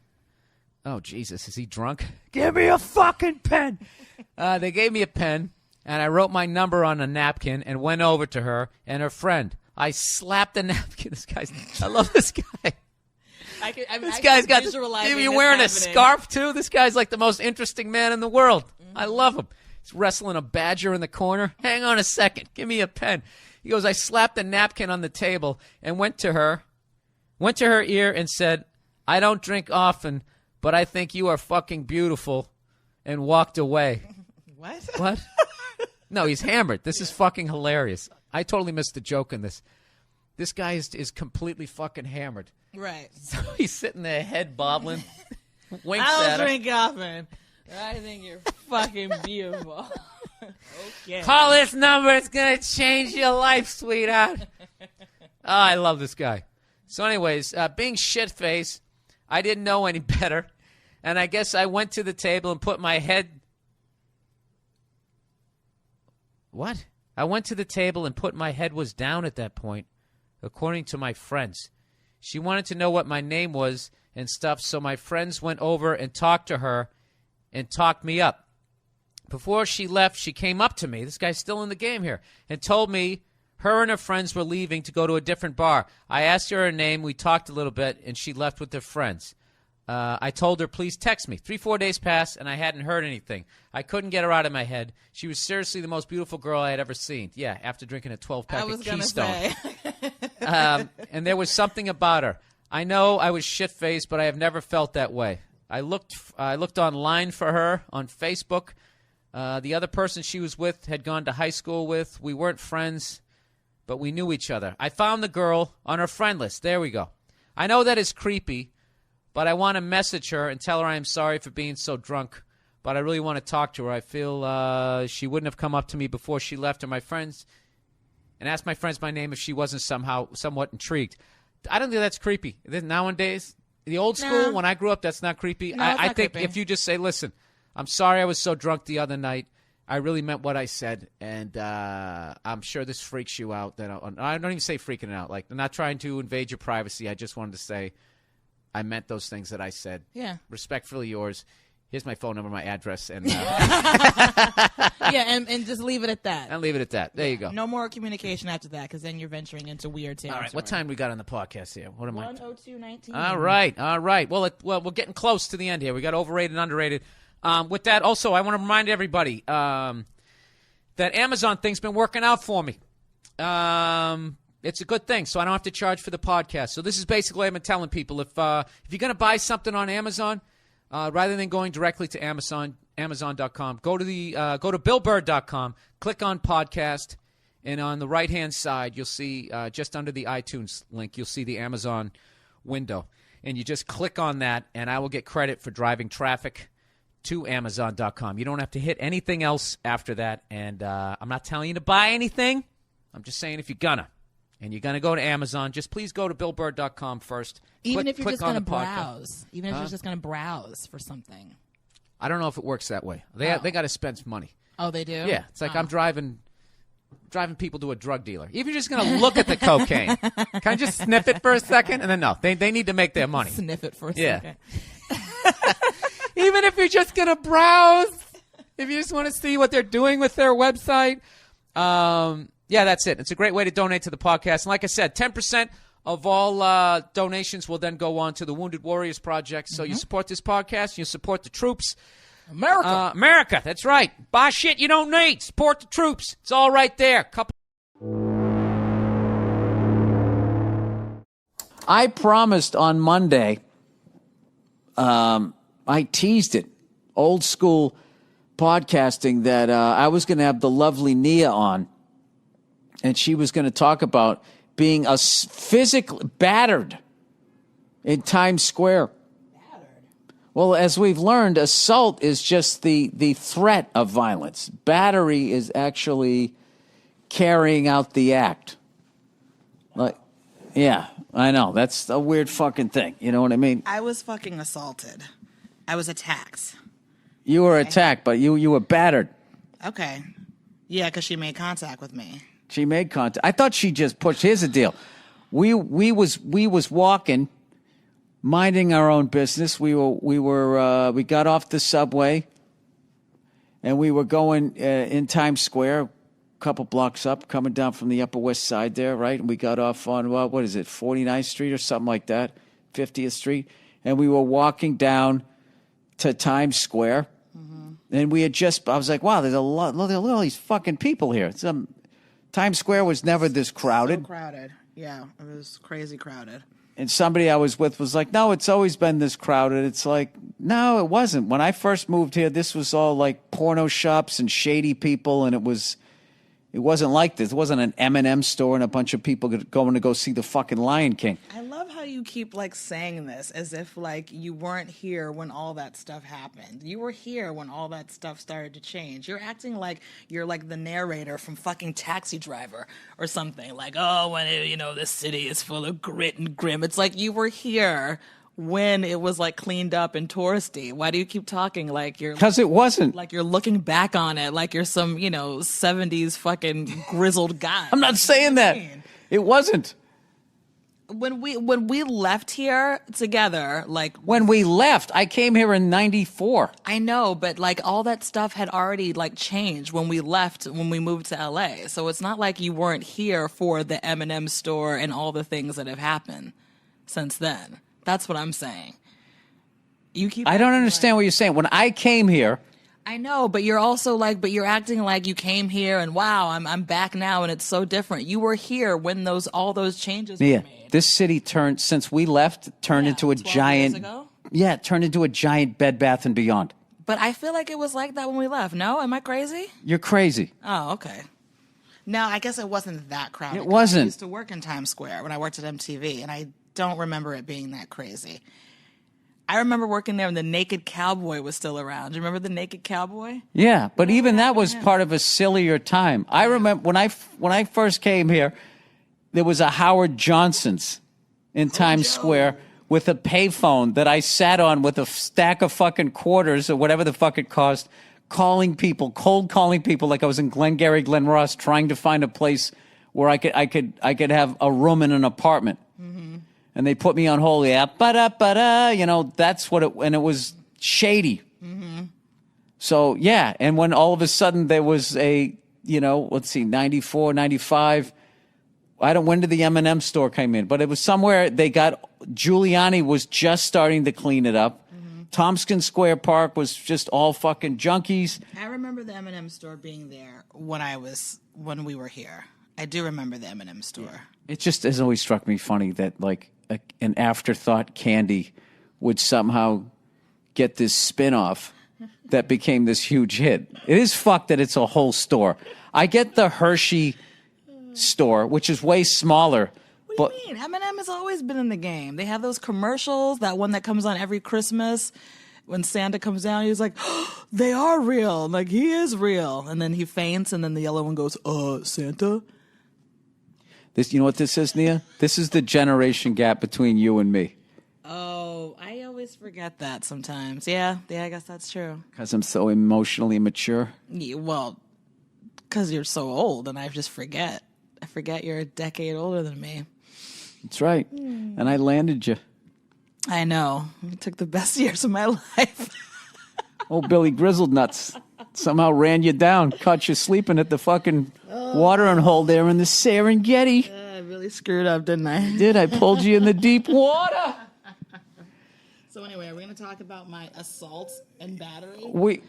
Oh, Jesus, is he drunk? Give me a fucking pen. They gave me a pen, and I wrote my number on a napkin and went over to her and her friend. I slapped the napkin. I love this guy. This guy's got. You're wearing a scarf too. This guy's like the most interesting man in the world. I love him. He's wrestling a badger in the corner. Hang on a second. Give me a pen. He goes. I slapped the napkin on the table and went to her ear and said, "I don't drink often, but I think you are fucking beautiful," and walked away. What? No, he's hammered. This is fucking hilarious. I totally missed the joke in this. This guy is completely fucking hammered. Right. So he's sitting there, head bobbling, winks I at don't her. drink often. I think you're fucking beautiful. Okay. Call this number. It's going to change your life, sweetheart. Oh, I love this guy. So anyways, being shit-faced, I didn't know any better. And I guess I went to the table and put my head... What? I went to the table and put my head was down at that point, according to my friends. She wanted to know what my name was and stuff, so my friends went over and talked to her and talked me up. Before she left, she came up to me, this guy's still in the game here, and told me her and her friends were leaving to go to a different bar. I asked her name, we talked a little bit, and she left with her friends. I told her, please text me. 3-4 days passed, and I hadn't heard anything. I couldn't get her out of my head. She was seriously the most beautiful girl I had ever seen. Yeah, after drinking a 12-pack of Keystone. Say. And there was something about her. I know I was shit-faced, but I have never felt that way. I looked online for her on Facebook. The other person she was with had gone to high school with. We weren't friends, but we knew each other. I found the girl on her friend list. There we go. I know that is creepy, but I want to message her and tell her I am sorry for being so drunk, but I really want to talk to her. I feel she wouldn't have come up to me before she left, or my friends, and asked my friends my name if she wasn't somewhat intrigued. I don't think that's creepy. Nowadays, the old school, when I grew up, that's not creepy. No, it's I not think creepy. if you just say, listen, I'm sorry I was so drunk the other night. I really meant what I said, and I'm sure this freaks you out. I don't even say freaking it out. Like, I'm not trying to invade your privacy. I just wanted to say I meant those things that I said. Yeah. Respectfully yours. Here's my phone number, my address, and Yeah, and just leave it at that. and leave it at that. There you go. No more communication after that, because then you're venturing into weird territory. All right, what time we got on the podcast here? What am I? 1:02:19. All right. Well, we're getting close to the end here. We got overrated and underrated. With that, also, I want to remind everybody that Amazon thing's been working out for me. It's a good thing, so I don't have to charge for the podcast. So this is basically what I've been telling people. If you're going to buy something on Amazon, rather than going directly to Amazon.com, go to BillBurr.com, click on podcast, and on the right-hand side, you'll see just under the iTunes link, you'll see the Amazon window. And you just click on that, and I will get credit for driving traffic to Amazon.com. You don't have to hit anything else after that. And I'm not telling you to buy anything. I'm just saying if you're gonna. And you're going to go to Amazon, just please go to BillBurr.com first. Even if you're click just going to browse. Even if you're just going to browse for something. I don't know if it works that way. They got to spend some money. Oh, they do? Yeah. It's like I'm driving people to a drug dealer. If you're just going to look at the cocaine, can I just sniff it for a second? And then no, they need to make their money. Sniff it for a second. Even if you're just going to browse, if you just want to see what they're doing with their website, yeah, that's it. It's a great way to donate to the podcast. And like I said, 10% of all donations will then go on to the Wounded Warriors Project. So you support this podcast, you support the troops. America, that's right. Buy shit you don't need. Support the troops. It's all right there. I promised on Monday, I teased it, old school podcasting, that I was going to have the lovely Nia on. And she was going to talk about being physically battered in Times Square. Battered? Well, as we've learned, assault is just the threat of violence. Battery is actually carrying out the act. Like, yeah, I know. That's a weird fucking thing. You know what I mean? I was fucking assaulted. I was attacked. You were attacked, but you were battered. Okay. Yeah, because she made contact with me. She made contact. I thought she just pushed. Here's the deal. We was walking, minding our own business. We got off the subway, and we were going in Times Square, a couple blocks up, coming down from the Upper West Side there, right? And we got off on what is it, 49th Street or something like that, 50th Street, and we were walking down to Times Square, and we had I was like, wow, there's a lot. Look at all these fucking people here. Times Square was never this crowded. So crowded. Yeah, it was crazy crowded. And somebody I was with was like, no, it's always been this crowded. It's like, no, it wasn't. When I first moved here, this was all like porno shops and shady people, and it wasn't like this. It wasn't an M&M store and a bunch of people going to go see the fucking Lion King. I love how you keep like saying this as if like you weren't here when all that stuff happened. You were here when all that stuff started to change. You're acting like you're like the narrator from fucking Taxi Driver or something. Like, oh, when this city is full of grit and grim. It's like you were here when it was like cleaned up and touristy. Why do you keep talking like you're? Because it wasn't. Like you're looking back on it like you're some 70s fucking grizzled guy. I'm not saying that. It wasn't. When we left here together, like when we left, I came here in '94. I know, but like all that stuff had already like changed when we left, when we moved to LA. So it's not like you weren't here for the M&M store and all the things that have happened since then. That's what I'm saying. I don't understand what you're saying. When I came here, I know, but you're also like, you're acting like you came here and wow, I'm back now and it's so different. You were here when all those changes were made. This city since we left, turned into a giant. Years ago? Yeah, it turned into a giant Bed Bath and Beyond. But I feel like it was like that when we left. No, am I crazy? You're crazy. Oh, okay. No, I guess it wasn't that crowded. It wasn't. I used to work in Times Square when I worked at MTV, and I don't remember it being that crazy. I remember working there when the Naked Cowboy was still around. Do you remember the Naked Cowboy? Yeah, but even that was part of a sillier time. I remember when I first came here, there was a Howard Johnson's in Times Square with a payphone that I sat on with a stack of fucking quarters or whatever the fuck it cost, cold calling people like I was in Glengarry Glen Ross, trying to find a place where I could have a room in an apartment. And they put me on hold. Yeah, that's what and it was shady. So, yeah. And when all of a sudden there was a, 94, 95, when did the M&M store come in? But it was somewhere Giuliani was just starting to clean it up. Tompkins Square Park was just all fucking junkies. I remember the M&M store being there when we were here. I do remember the M&M store. It just has always struck me funny that like an afterthought candy would somehow get this spin-off that became this huge hit. It is fucked that it's a whole store. I get the Hershey store, which is way smaller. What do you mean? M&M has always been in the game. They have those commercials, that one that comes on every Christmas when Santa comes down. He's like, oh, they are real. I'm like, he is real. And then he faints, and then the yellow one goes, Santa? This, you know what this is, Nia? This is the generation gap between you and me. Oh, I always forget that sometimes. Yeah, I guess that's true. Because I'm so emotionally mature. Yeah, well, because you're so old, and I just forget. I forget you're a decade older than me. That's right. And I landed you. I know. You took the best years of my life. Old Billy Grizzled Nuts somehow ran you down, caught you sleeping at the fucking watering hole there in the Serengeti. I really screwed up, didn't I? Did I pulled you in the deep water? So anyway, are we going to talk about my assault and battery? Wait,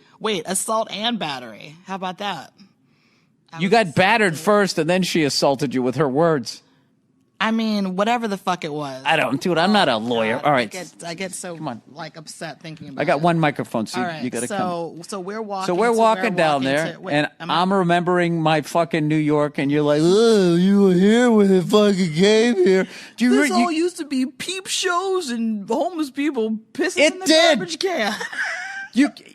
assault and battery. How about that? You got battered first, and then she assaulted you with her words. I mean, whatever the fuck it was. I don't, dude. I'm not a lawyer. God, all right, I get so Come on. like upset thinking about. I got it. one microphone, so All right, you got to come. So we're walking. So we're walking down there, and I'm remembering my fucking New York, and you're like, "Oh, you were here when it fucking came here." Do you? This all used to be peep shows and homeless people pissing It in the did. garbage can.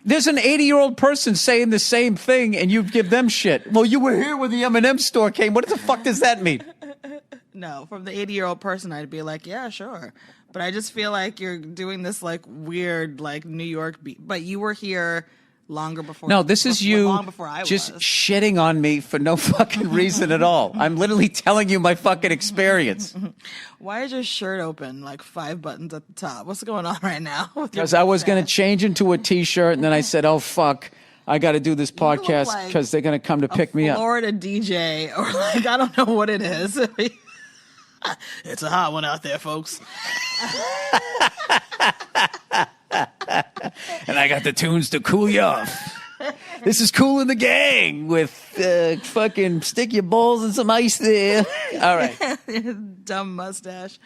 There's an 80-year-old person saying the same thing, and you give them shit. Well, you were here when the M&M store came. What the fuck does that mean? No, from the 80-year-old person, I'd be like, yeah, sure. But I just feel like you're doing this like weird, like New York beat. But you were here longer before. No, this is you long before I just was. shitting on me for no fucking reason at all. I'm literally telling you my fucking experience. Why is your shirt open, like 5 buttons at the top? What's going on right now? Because I was going to change into a T-shirt, and then I said, oh, fuck. I got to do this podcast because they're going to come to pick me up. Florida DJ, or like, I don't know what it is. It's a hot one out there, folks. And I got the tunes to cool you off. This is Cool in the Gang with fucking stick your balls in some ice there. All right. Dumb mustache.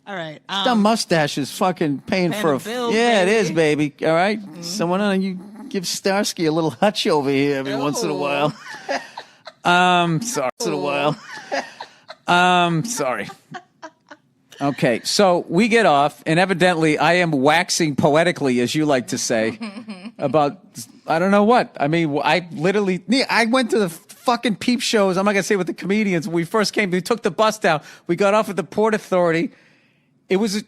All right. Dumb mustache is fucking paying for a bill, yeah, baby. it is, baby. All right. Someone on you give Starsky a little hutch over here every once in a while. Sorry. Once in a while. Sorry. Okay, so we get off, and evidently I am waxing poetically, as you like to say, about I don't know what. I mean, I went to the fucking peep shows. I'm not gonna say with the comedians. When we first came, we took the bus down. We got off at the Port Authority. It was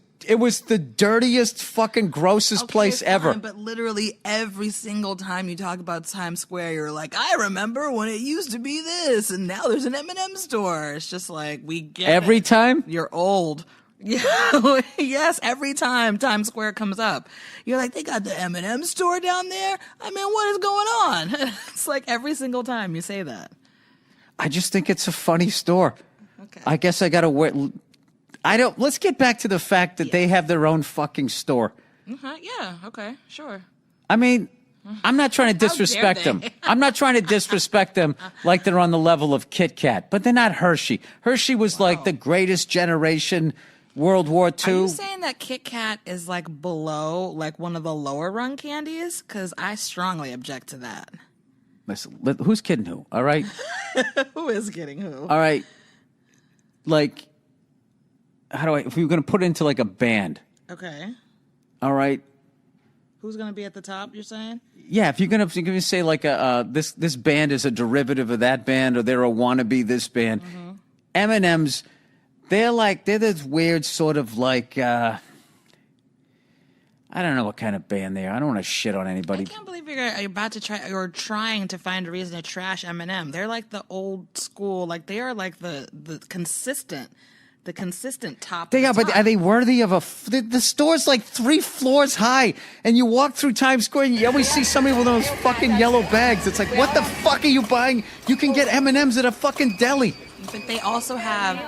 the dirtiest, fucking grossest place ever. But literally every single time you talk about Times Square, you're like, I remember when it used to be this, and now there's an M&M store. It's just like, we get Every it. time? You're old. Yeah, yes, every time Times Square comes up, you're like, they got the M&M store down there? I mean, what is going on? It's like every single time you say that. I just think it's a funny store. Okay. I guess I gotta wait. Let's get back to the fact that they have their own fucking store. Yeah, okay, sure. I mean, I'm not trying to disrespect them. I'm not trying to disrespect them like they're on the level of Kit Kat, but they're not Hershey. Hershey was like the greatest generation, World War II. Are you saying that Kit Kat is like below, like one of the lower rung candies? Because I strongly object to that. Listen, who's kidding who? All right? Who is kidding who? All right. Like, if we were going to put it into like a band. Okay. All right. Who's going to be at the top, you're saying? Yeah, if you're gonna say like this band is a derivative of that band, or they're a wannabe this band, M&M's, they're this weird sort of like I don't know what kind of band they are. I don't want to shit on anybody. I can't believe you're about to try or trying to find a reason to trash M&M. They're like the old school, like they are like the consistent top. They are, but are they worthy of the store's like 3 floors high, and you walk through Times Square and you always see somebody with those fucking yellow bags. It's like, what the fuck are you buying? You can get M&Ms at a fucking deli. But they also have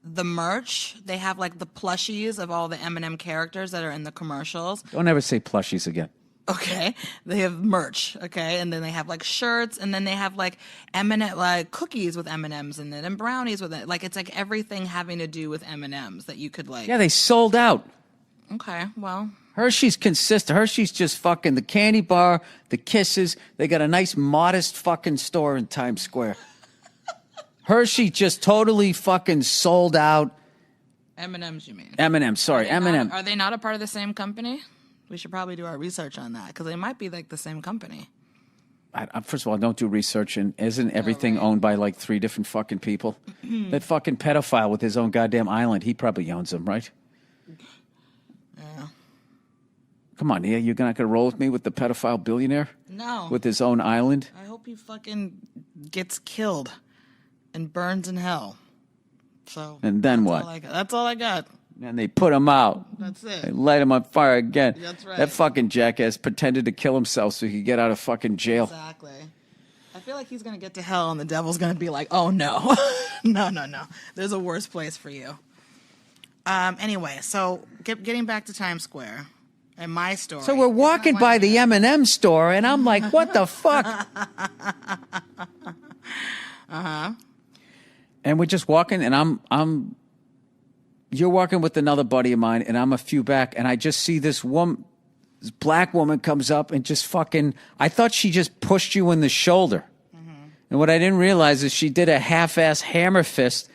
the merch. They have like the plushies of all the M&M characters that are in the commercials. Don't ever say plushies again. Okay, they have merch. Okay, and then they have like shirts, and then they have like M&M, like cookies with M&Ms in it, and brownies with it. Like it's like everything having to do with M&Ms that you could like. Yeah, they sold out. Okay, well, Hershey's consistent. Hershey's just fucking the candy bar, the kisses. They got a nice, modest fucking store in Times Square. Hershey just totally fucking sold out. M&Ms, you mean? M&M, sorry, M&M. Are they not a part of the same company? We should probably do our research on that because they might be like the same company. First of all, I don't do research, and isn't everything owned by like 3 different fucking people? That fucking pedophile with his own goddamn island, he probably owns them, right? Yeah. Come on, you're not gonna roll with me with the pedophile billionaire? No. With his own island? I hope he fucking gets killed and burns in hell. So. And then that's what? all I got. That's all I got. And they put him out. That's it. They light him on fire again. That's right. That fucking jackass pretended to kill himself so he could get out of fucking jail. Exactly. I feel like he's gonna get to hell, and the devil's gonna be like, "Oh no, no. There's a worse place for you." Anyway, so getting back to Times Square and my story. So we're walking by the M&M store, and I'm like, what the fuck? And we're just walking, and you're walking with another buddy of mine, and I'm a few back, and I just see this black woman comes up and just fucking, I thought she just pushed you in the shoulder. And what I didn't realize is she did a half-ass hammer fist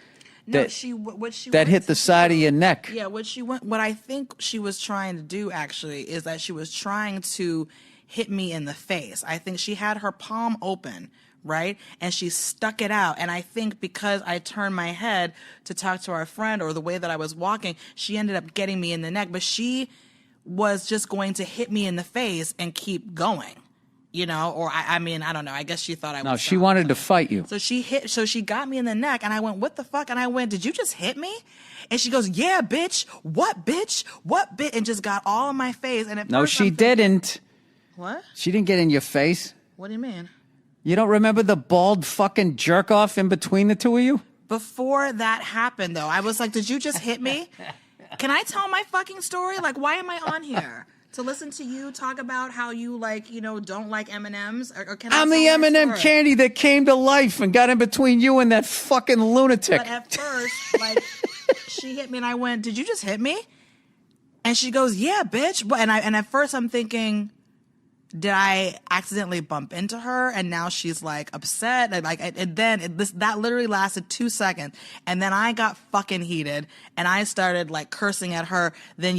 that hit the side of your neck. Yeah, what I think she was trying to do actually is that she was trying to hit me in the face. I think she had her palm open, right? And she stuck it out. And I think because I turned my head to talk to our friend, or the way that I was walking, she ended up getting me in the neck. But she was just going to hit me in the face and keep going. You know, or I mean, I don't know. I guess she thought I was. No, she wanted to fight you. So she got me in the neck, and I went, "What the fuck?" And I went, "Did you just hit me?" And she goes, "Yeah, bitch. What, bitch? What, bitch?" And just got all in my face. And No, she didn't. What? She didn't get in your face. What do you mean? You don't remember the bald fucking jerk off in between the two of you? Before that happened, though, I was like, "Did you just hit me?" Can I tell my fucking story? Like, why am I on here? To listen to you talk about how you don't like M&Ms? Or can I'm the M&M candy that came to life and got in between you and that fucking lunatic. But at first, she hit me and I went, "Did you just hit me?" And she goes, "Yeah, bitch." And at first I'm thinking, did I accidentally bump into her? And now she's like upset. And then that literally lasted 2 seconds. And then I got fucking heated and I started like cursing at her. Then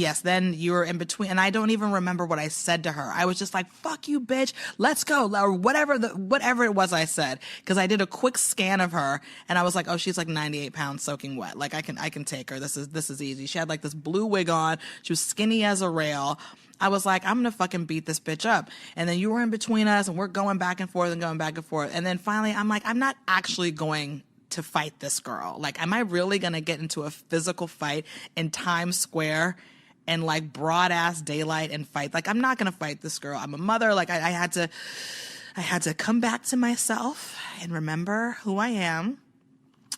you were in between. And I don't even remember what I said to her. I was just like, "Fuck you, bitch. Let's go." Or whatever it was I said. Cause I did a quick scan of her and I was like, "Oh, she's like 98 pounds soaking wet. Like I can take her. This is easy." She had like this blue wig on. She was skinny as a rail. I was like, "I'm going to fucking beat this bitch up." And then you were in between us and we're going back and forth and going back and forth. And then finally I'm like, I'm not actually going to fight this girl. Like, am I really going to get into a physical fight in Times Square and like broad ass daylight and fight? Like, I'm not going to fight this girl. I'm a mother. Like I had to come back to myself and remember who I am.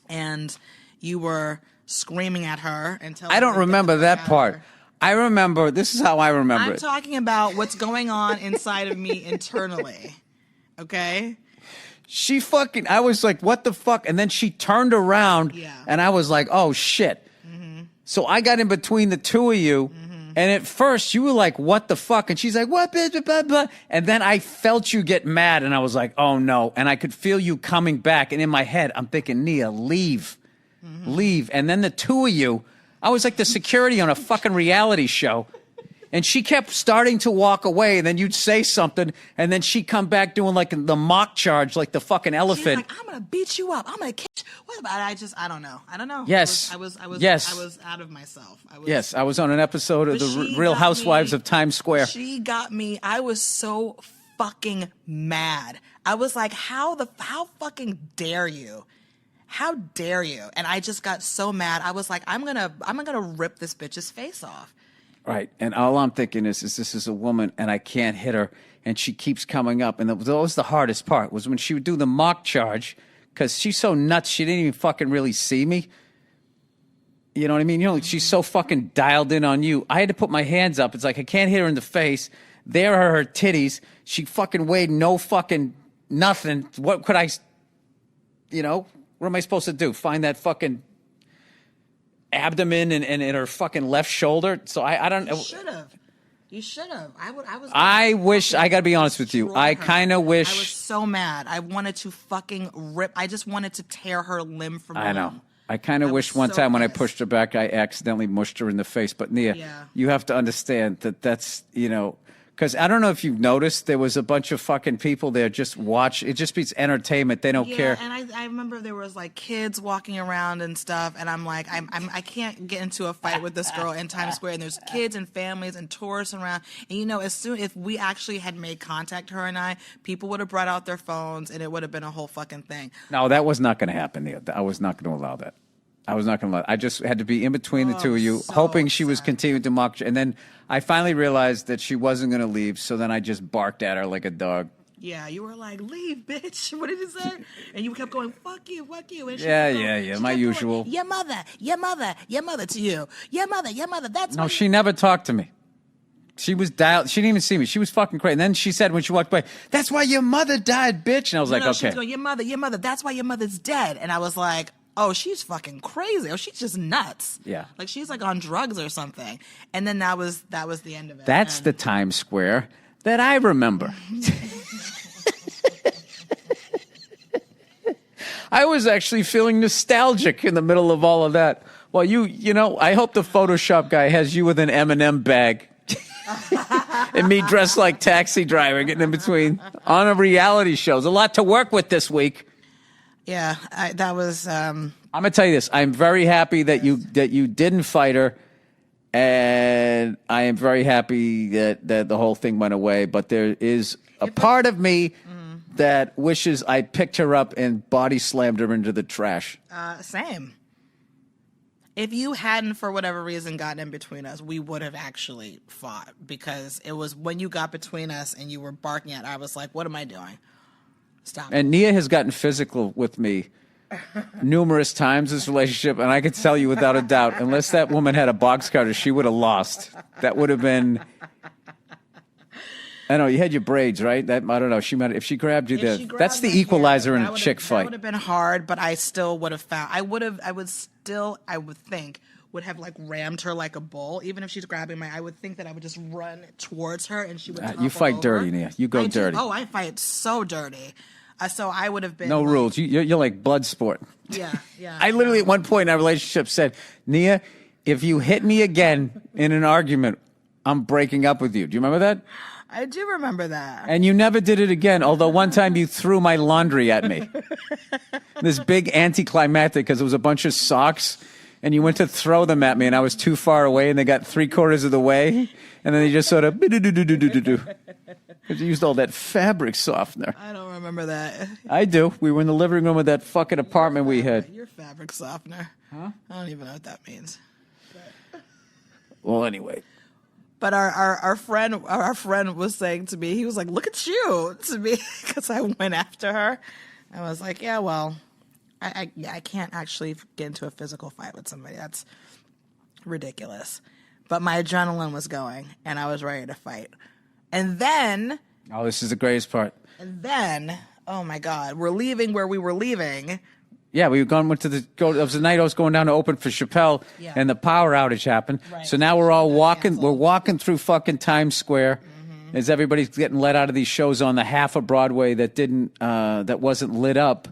And you were screaming at her and telling her I don't to get remember the fuck that out of part. her. I remember, this is how I remember I'm it. talking about what's going on inside of me internally. Okay? I was like, what the fuck? And then she turned around and I was like, oh shit. Mm-hmm. So I got in between the two of you. Mm-hmm. And at first you were like, what the fuck? And she's like, what? Blah, blah, blah. And then I felt you get mad and I was like, oh no. And I could feel you coming back. And in my head, I'm thinking, Nia, leave. Mm-hmm. Leave. And then the two of you, I was like the security on a fucking reality show. And she kept starting to walk away, and then you'd say something, and then she'd come back doing like the mock charge, like the fucking elephant. She's like, "I'm gonna beat you up. I'm gonna kick you." What about it? I don't know. Yes. I was out of myself. Yes, I was on an episode of the Real Housewives of Times Square. She got me. I was so fucking mad. I was like, how fucking dare you? How dare you? And I just got so mad. I was like, I'm gonna rip this bitch's face off. Right. And all I'm thinking is this is a woman and I can't hit her. And she keeps coming up. And that was the hardest part, was when she would do the mock charge, because she's so nuts, she didn't even fucking really see me. You know what I mean? She's so fucking dialed in on you. I had to put my hands up. It's like I can't hit her in the face. There are her titties. She fucking weighed no fucking nothing. What could I, what am I supposed to do? Find that fucking abdomen and her fucking left shoulder? So I don't. You should have. I wish. I gotta be honest with you. I kind of wish. I was so mad. I wanted to fucking rip. I just wanted to tear her limb from. I know. I kind of wish one time when I pushed her back, I accidentally mushed her in the face. But Nia, you have to understand that that's because I don't know if you've noticed, there was a bunch of fucking people there just watch. It just beats entertainment. They don't care. And I remember there was like kids walking around and stuff, and I'm like, I can't get into a fight with this girl in Times Square. And there's kids and families and tourists around. And as soon if we actually had made contact, her and I, people would have brought out their phones, and it would have been a whole fucking thing. No, that was not going to happen, Nia. I was not going to allow that. I was not going to let. I just had to be in between the two of you, hoping she was continuing to mock. And then I finally realized that she wasn't going to leave. So then I just barked at her like a dog. Yeah, you were like, "Leave, bitch." What did you say? And you kept going, "Fuck you, fuck you." And Yeah. My usual. Your mother to you. Your mother. That's no. She never talked to me. She was dialed. She didn't even see me. She was fucking crazy. And then she said when she walked by, "That's why your mother died, bitch." And I was like, "Okay." She was going, your mother. That's why your mother's dead. And I was like, oh, she's fucking crazy. Oh, she's just nuts. Yeah. Like she's like on drugs or something. And then that was the end of it. That's the Times Square that I remember. I was actually feeling nostalgic in the middle of all of that. Well, I hope the Photoshop guy has you with an M&M bag. And me dressed like Taxi Driver getting in between on a reality show. There's a lot to work with this week. Yeah, that was. I'm gonna tell you this. I'm very happy that you didn't fight her, and I am very happy that the whole thing went away. But there is a part of me that wishes I picked her up and body slammed her into the trash. Same. If you hadn't, for whatever reason, gotten in between us, we would have actually fought, because it was when you got between us and you were barking at. I was like, "What am I doing? Stop." And Nia has gotten physical with me numerous times this relationship, and I can tell you without a doubt, unless that woman had a box cutter, she would have lost. That would have been. I know you had your braids, right? That I don't know. She might if she grabbed you there. That's the equalizer in a chick fight. That would have been hard, but I still would have found. I would think would have like rammed her like a bull. Even if she's grabbing I would think that I would just run towards her and she would. You fight dirty, Nia. You go dirty. I fight so dirty. So I would have been no rules. You're like blood sport. Yeah. I literally at one point in our relationship said, Nia, if you hit me again in an argument, I'm breaking up with you. Do you remember that? I do remember that. And you never did it again, although one time you threw my laundry at me. This big anticlimactic because it was a bunch of socks, and you went to throw them at me, and I was too far away, and they got 3/4 of the way, and then they just sort of because you used all that fabric softener. I don't remember that. I do. We were in the living room of that fucking apartment we had. Your fabric softener. Huh? I don't even know what that means. Well, anyway. But our friend was saying to me, he was like, "Look at you," to me, because I went after her. I was like, "Yeah, well, I can't actually get into a physical fight with somebody. That's ridiculous." But my adrenaline was going, and I was ready to fight. And then, oh, this is the greatest part. And then, oh my God, we're leaving where we were leaving. Yeah, it was the night I was going down to open for Chappelle, and the power outage happened. Right. So now we're all walking. We're walking through fucking Times Square as everybody's getting let out of these shows on the half of Broadway that wasn't lit up.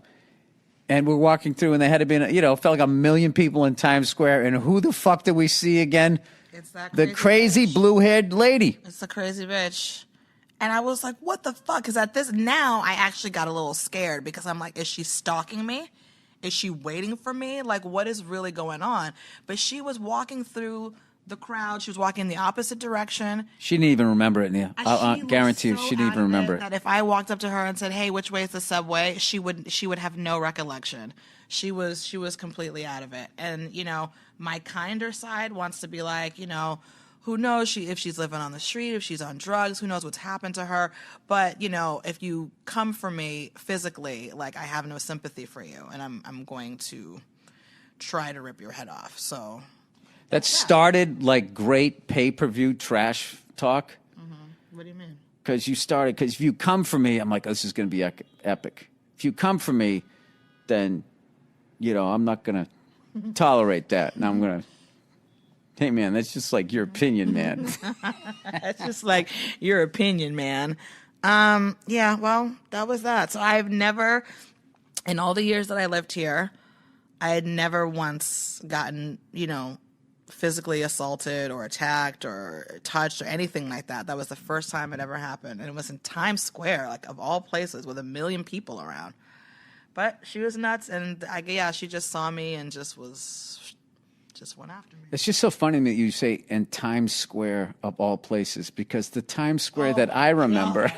And we're walking through, and there had to be, felt like 1 million people in Times Square. And who the fuck did we see again? It's that crazy blue-haired lady. It's the crazy bitch. And I was like, what the fuck? Because now I actually got a little scared, because I'm like, is she stalking me? Is she waiting for me? Like, what is really going on? But she was walking through the crowd. She was walking in the opposite direction. She didn't even remember it, Nia. I guarantee you, she didn't even remember it. That if I walked up to her and said, "Hey, which way is the subway?" she would have no recollection. She was completely out of it. And my kinder side wants to be like, who knows if she's living on the street, if she's on drugs, who knows what's happened to her. But, if you come for me physically, like, I have no sympathy for you, and I'm going to try to rip your head off. So that started like great pay-per-view trash talk. What do you mean? Because if you come for me, I'm like, this is going to be epic. If you come for me, then, I'm not going to tolerate that. And I'm going to, hey, man, that's just like your opinion, man. That's just like your opinion, man. Yeah, well, that was that. So I've never, in all the years that I lived here, I had never once gotten, physically assaulted or attacked or touched or anything like that. That was the first time it ever happened. And it was in Times Square, like of all places, with 1 million people around. But she was nuts. And she just saw me and just went after me. It's just so funny that you say in Times Square of all places, because the Times Square that I remember